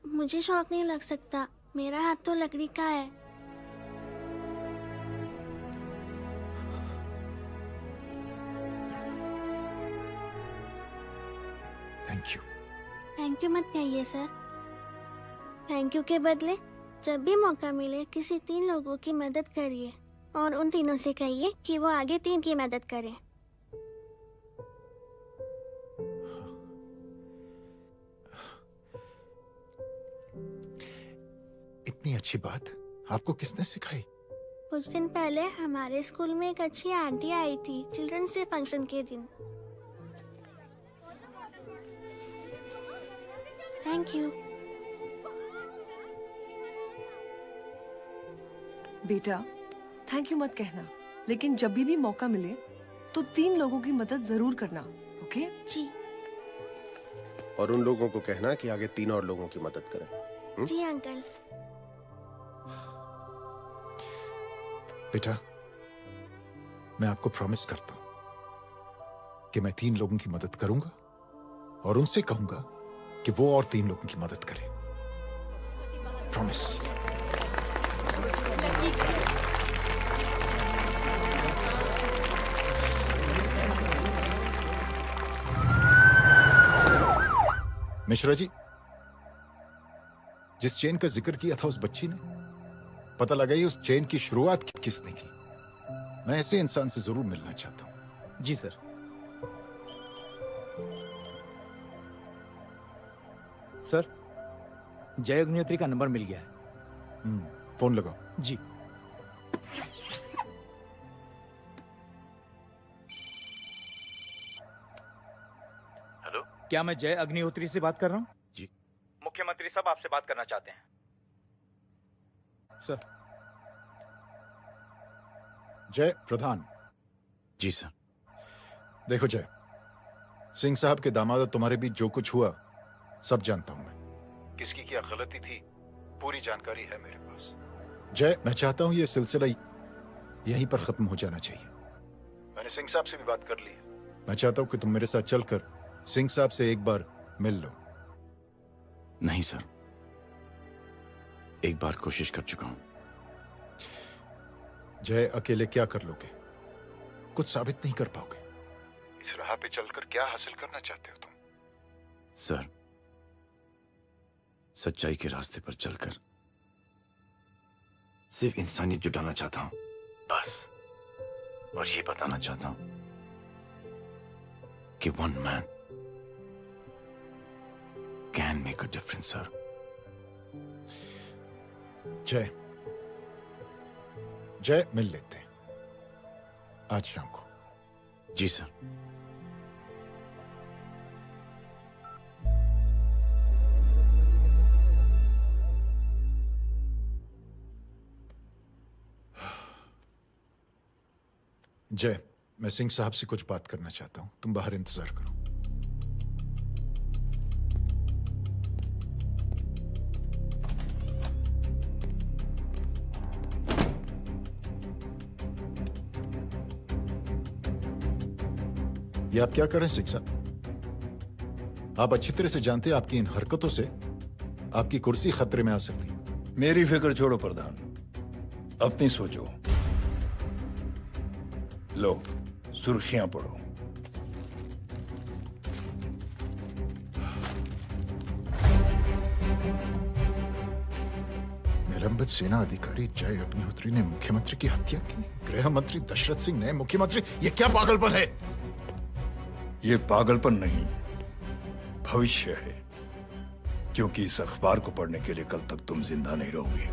मुझे शौक नहीं लग सकता, मेरा हाथ तो लकड़ी का है। Thank you. थैंक यू मत कहिए सर। थैंक यू के बदले जब भी मौका मिले किसी 3 लोगों की मदद करिए और उन तीनों से कहिए कि वो आगे 3 की मदद करें। इतनी अच्छी बात आपको किसने सिखाई? कुछ दिन पहले हमारे स्कूल में एक अच्छी आंटी आई थी चिल्ड्रंस डे फंक्शन के दिन। Thank you. बेटा थैंक यू मत कहना, लेकिन जब भी मौका मिले तो 3 लोगों की मदद जरूर करना। ओके जी। और उन लोगों को कहना कि आगे 3 और लोगों की मदद करें। जी अंकल। बेटा मैं आपको प्रॉमिस करता हूं कि मैं 3 लोगों की मदद करूंगा और उनसे कहूंगा कि वो और 3 लोगों की मदद करें। प्रॉमिस। मिश्रा जी, जिस चेन का जिक्र किया था उस बच्ची ने, पता लगा ही उस चेन की शुरुआत किसने की। मैं ऐसे इंसान से जरूर मिलना चाहता हूं। जी सर। सर जय अग्निहोत्री का नंबर मिल गया है। फोन लगाओ। जी। हेलो, क्या मैं जय अग्निहोत्री से बात कर रहा हूँ? जी। मुख्यमंत्री साहब आपसे बात करना चाहते हैं सर। जय प्रधान। जी सर। देखो जय, सिंह साहब के दामाद तुम्हारे बीच जो कुछ हुआ सब जानता हूं मैं। किसकी क्या गलती थी पूरी जानकारी है मेरे पास। जय मैं चाहता हूं ये सिलसिला यहीं पर खत्म हो जाना चाहिए। मैंने सिंह साहब से भी बात कर ली है। मैं चाहता हूं कि तुम मेरे साथ चलकर सिंह साहब से एक बार मिल लो। नहीं सर, एक बार कोशिश कर चुका हूं। जय अकेले क्या कर लोगे? कुछ साबित नहीं कर पाओगे। इस राह पे चलकर क्या हासिल करना चाहते हो तुम? सर, सच्चाई के रास्ते पर चलकर सिर्फ इंसानियत जुटाना चाहता हूं, बस। और ये बताना चाहता हूं कि one man can make a difference sir. जय जय मिल लेते हैं आज शाम को। जी सर। जय मैं सिंह साहब से कुछ बात करना चाहता हूं, तुम बाहर इंतजार करो। ये आप क्या कर रहे हैं सिंह साहब? आप अच्छी तरह से जानते हैं आपकी इन हरकतों से आपकी कुर्सी खतरे में आ सकती है। मेरी फिक्र छोड़ो प्रधान, अपनी सोचो। लो सुर्खियां पढ़ो। निलंबित सेना अधिकारी जय अग्निहोत्री ने मुख्यमंत्री की हत्या की। गृह मंत्री दशरथ सिंह ने मुख्यमंत्री, ये क्या पागलपन है? ये पागलपन नहीं, भविष्य है, क्योंकि इस अखबार को पढ़ने के लिए कल तक तुम जिंदा नहीं रहोगे।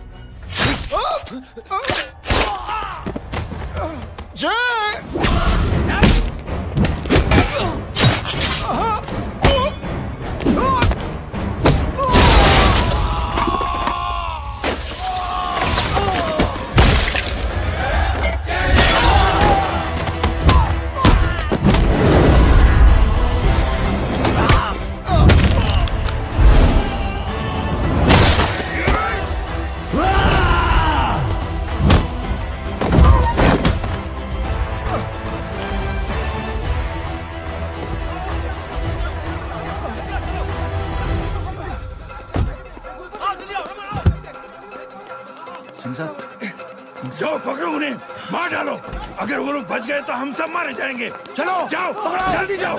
जाओ पकड़ो उन्हें, मार डालो। अगर वो लोग बच गए तो हम सब मारे जाएंगे। चलो जाओ, जल्दी जाओ।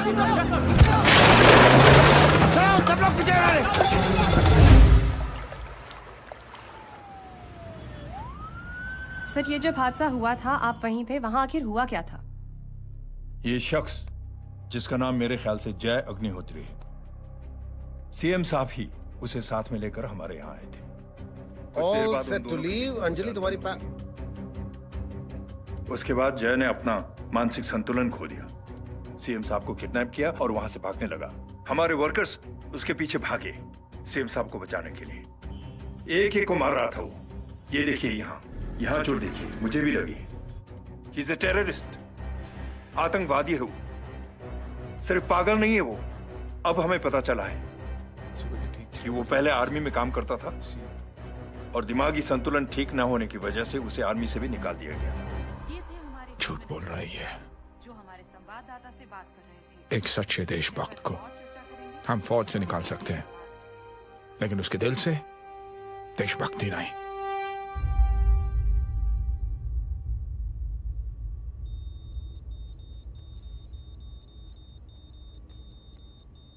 चलो सब लोग पीछे रहे। सर, ये जब हादसा हुआ था आप वहीं थे, वहां आखिर हुआ क्या था? ये शख्स जिसका नाम मेरे ख्याल से जय अग्निहोत्री है, सीएम साहब ही उसे साथ में लेकर हमारे यहाँ आए थे। All set to leave. Anjali तुम्हारी उसके बाद जय ने अपना मानसिक संतुलन खो दिया, सीएम साहब को किडनैप किया और वहां से भागने लगा। हमारे वर्कर्स उसके पीछे भागे सीएम साहब को बचाने के लिए। एक एक को मार रहा था वो। ये देखिए यहाँ चोट देखिए, मुझे भी लगी। ही इज अ टेररिस्ट, आतंकवादी है वो, सिर्फ पागल नहीं है वो। अब हमें पता चला है कि वो पहले आर्मी में काम करता था और दिमागी संतुलन ठीक न होने की वजह से उसे आर्मी से भी निकाल दिया गया। झूठ बोल रहा है जो हमारे संवाददाता से बात कर रहे थे। एक सच्चे देशभक्त को हम फौज से निकाल सकते हैं, लेकिन उसके दिल से देशभक्ति नहीं।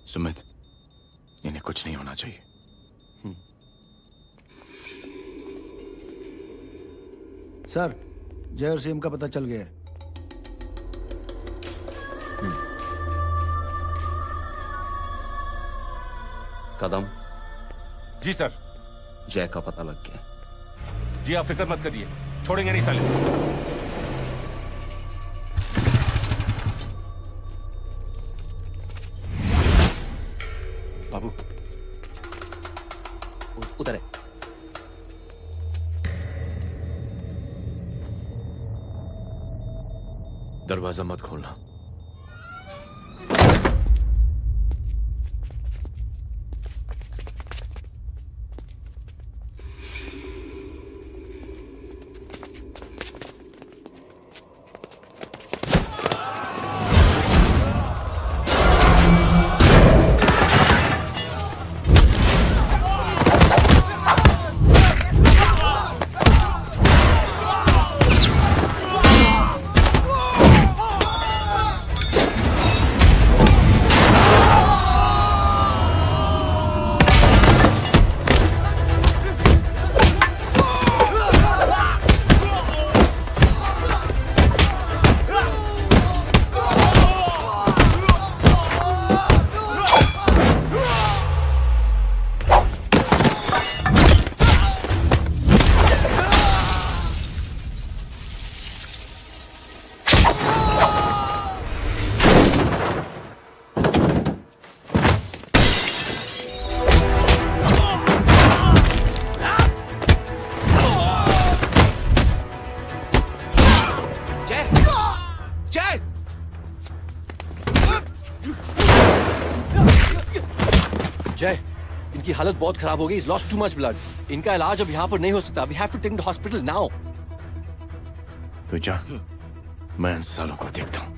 सुमित, इन्हें कुछ नहीं होना चाहिए। सर, जय और सीएम का पता चल गया है। कदम। जी सर। जय का पता लग गया। जी आप फिक्र मत करिए, छोड़ेंगे नहीं साले। बाबू उधर है। दरवाजा मत खोलना। जय, इनकी हालत बहुत खराब हो गई। He's lost too much blood. इनका इलाज अब यहाँ पर नहीं हो सकता। We have to take him to hospital now. तो जा, मैं इन सालों को देखता हूँ।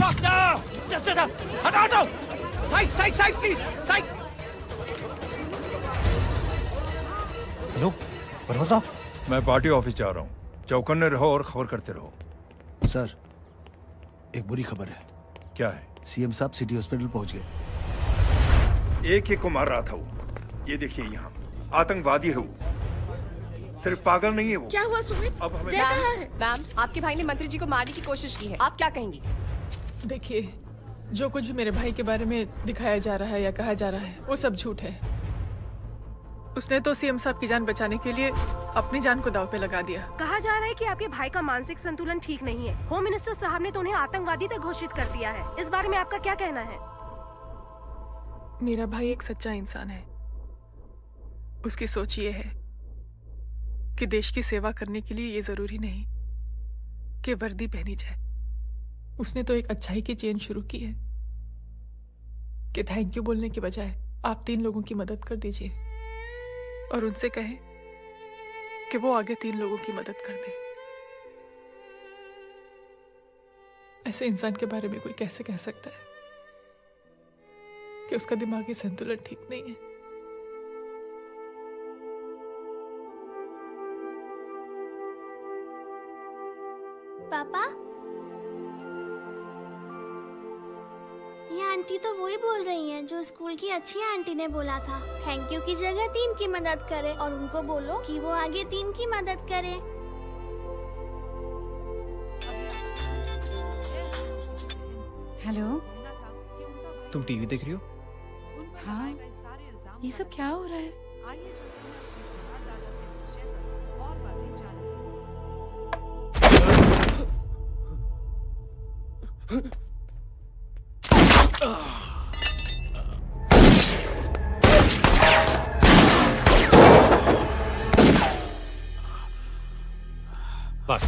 डॉक्टर चल चल चल हटो हटो side side side please side hello परवा साहब, मैं पार्टी ऑफिस जा रहा हूँ। चौकन्ने रहो और खबर करते रहो। सर, एक बुरी खबर है। क्या है? सीएम साहब सिटी हॉस्पिटल पहुंच गए। एक को मार रहा था वो। ये देखिए यहाँ आतंकवादी है वो। सिर्फ पागल नहीं है वो। क्या हुआ सुमित? अब हमें मैम, आपके भाई ने मंत्री जी को मारने की कोशिश की है, आप क्या कहेंगी? देखिए, जो कुछ भी मेरे भाई के बारे में दिखाया जा रहा है या कहा जा रहा है वो सब झूठ है। उसने तो सीएम साहब की जान बचाने के लिए अपनी जान को दांव पे लगा दिया। कहा जा रहा है कि आपके भाई का मानसिक संतुलन ठीक नहीं है। होम मिनिस्टर साहब ने तो उन्हें आतंकवादी तक घोषित कर दिया है। इस बारे में आपका क्या कहना है? मेरा भाई एक सच्चा इंसान है। उसकी सोच ये है कि देश की सेवा करने के लिए ये जरूरी नहीं कि वर्दी पहनी जाए। उसने तो एक अच्छाई की चेन शुरू की है कि थैंक यू बोलने के बजाय आप 3 लोगों की मदद कर दीजिए और उनसे कहें कि वो आगे 3 लोगों की मदद कर दे। ऐसे इंसान के बारे में कोई कैसे कह सकता है कि उसका दिमागी संतुलन ठीक नहीं है? पापा, ये आंटी तो वही बोल रही हैं जो स्कूल की अच्छी आंटी ने बोला था, थैंक यू की जगह 3 की मदद करे और उनको बोलो कि वो आगे 3 की मदद करे। हेलो, तुम टीवी देख रही हो? हाँ, ये सब क्या हो रहा है? बस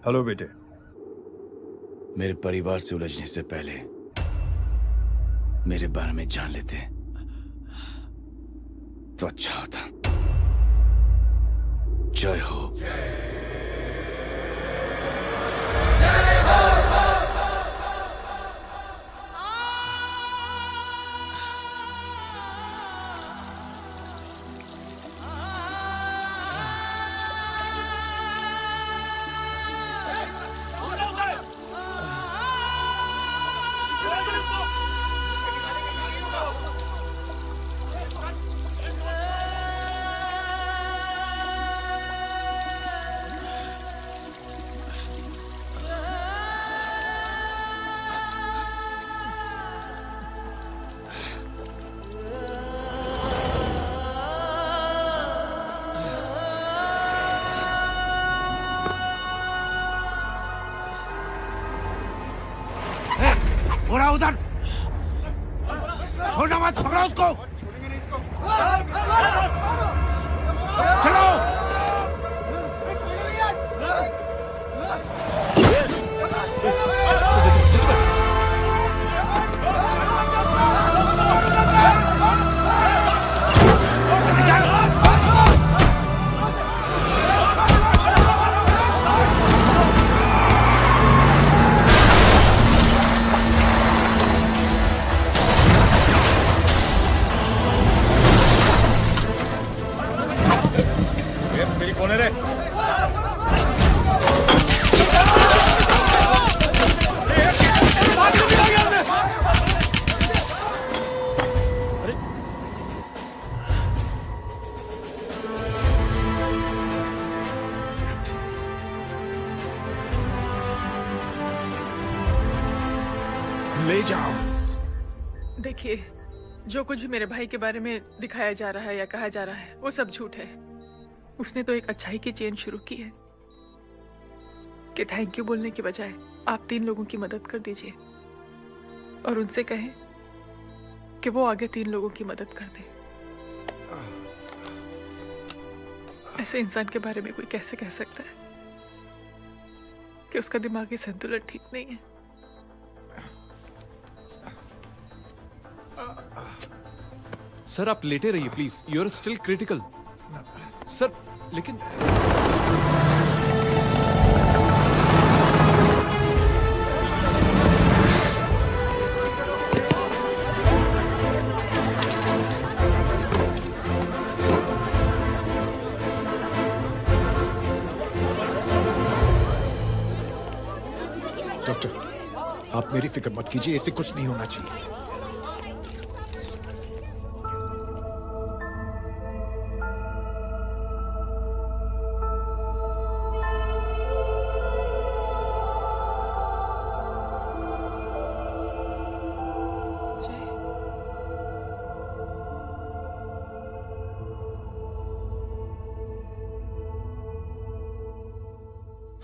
हेलो बेटे। मेरे परिवार से उलझने से पहले मेरे बारे में जान लेते तो अच्छा होता। जय हो। बोला उधर, छोड़ना मत, पकड़ो उसको। चलो। मेरी कौन है रे? ले जाओ। देखिए, जो कुछ भी मेरे भाई के बारे में दिखाया जा रहा है या कहा जा रहा है वो सब झूठ है। उसने तो एक अच्छाई की चेन शुरू की है कि थैंक यू बोलने के बजाय आप 3 लोगों की मदद कर दीजिए और उनसे कहें कि वो आगे 3 लोगों की मदद कर दे। ऐसे इंसान के बारे में कोई कैसे कह सकता है कि उसका दिमागी संतुलन ठीक नहीं है? सर आप लेटे रहिए please, you are still critical. Sir लेकिन डॉक्टर, आप मेरी फिक्र मत कीजिए, ऐसे कुछ नहीं होना चाहिए।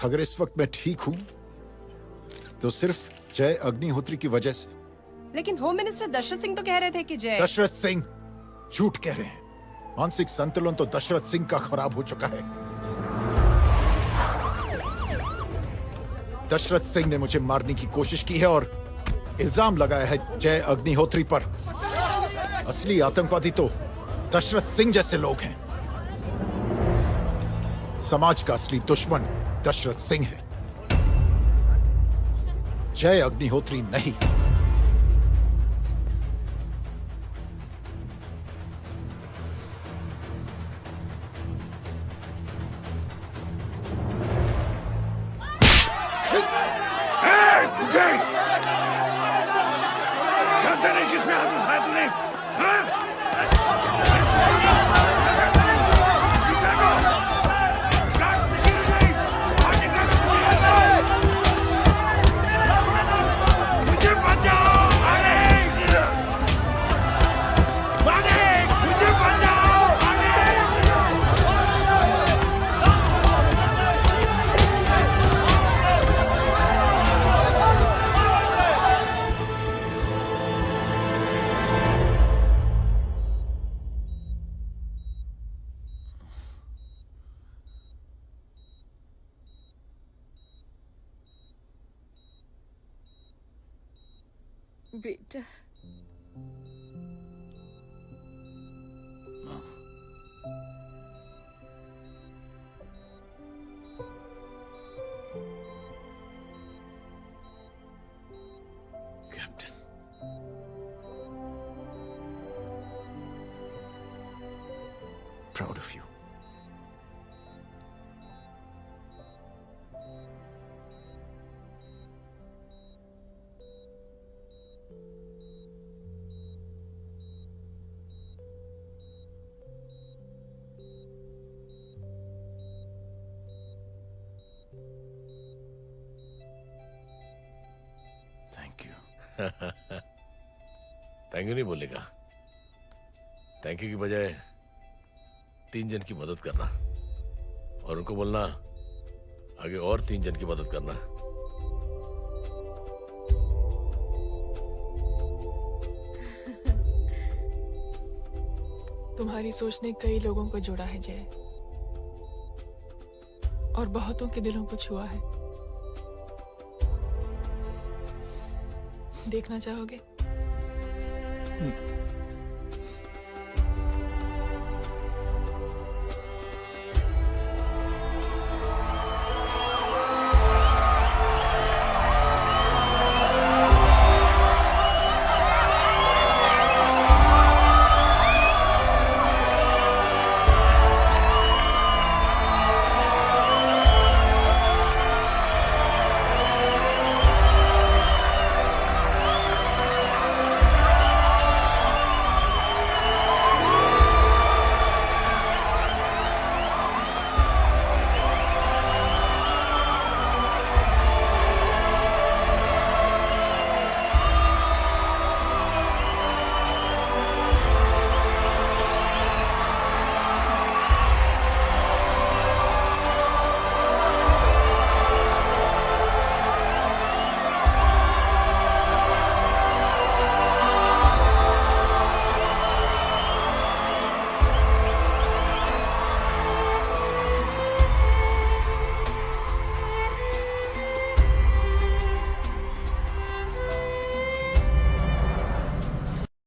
अगर इस वक्त मैं ठीक हूं तो सिर्फ जय अग्निहोत्री की वजह से। लेकिन होम मिनिस्टर दशरथ सिंह तो कह रहे थे कि जय। दशरथ सिंह झूठ कह रहे हैं। मानसिक संतुलन तो दशरथ सिंह का खराब हो चुका है। दशरथ सिंह ने मुझे मारने की कोशिश की है और इल्जाम लगाया है जय अग्निहोत्री पर। असली आतंकवादी तो दशरथ सिंह जैसे लोग हैं। समाज का असली दुश्मन दशरथ सिंह है, जय अग्निहोत्री नहीं। जानते नहीं किस पे हाथ उठाया तूने? मुझे बेटा captain, proud of you. Thank you. Thank you नहीं बोलेगा, थैंक यू की बजाय 3 जन की मदद करना और उनको बोलना आगे और 3 जन की मदद करना। तुम्हारी सोच ने कई लोगों को जोड़ा है जय, और बहुतों के दिलों को छुआ है। देखना चाहोगे?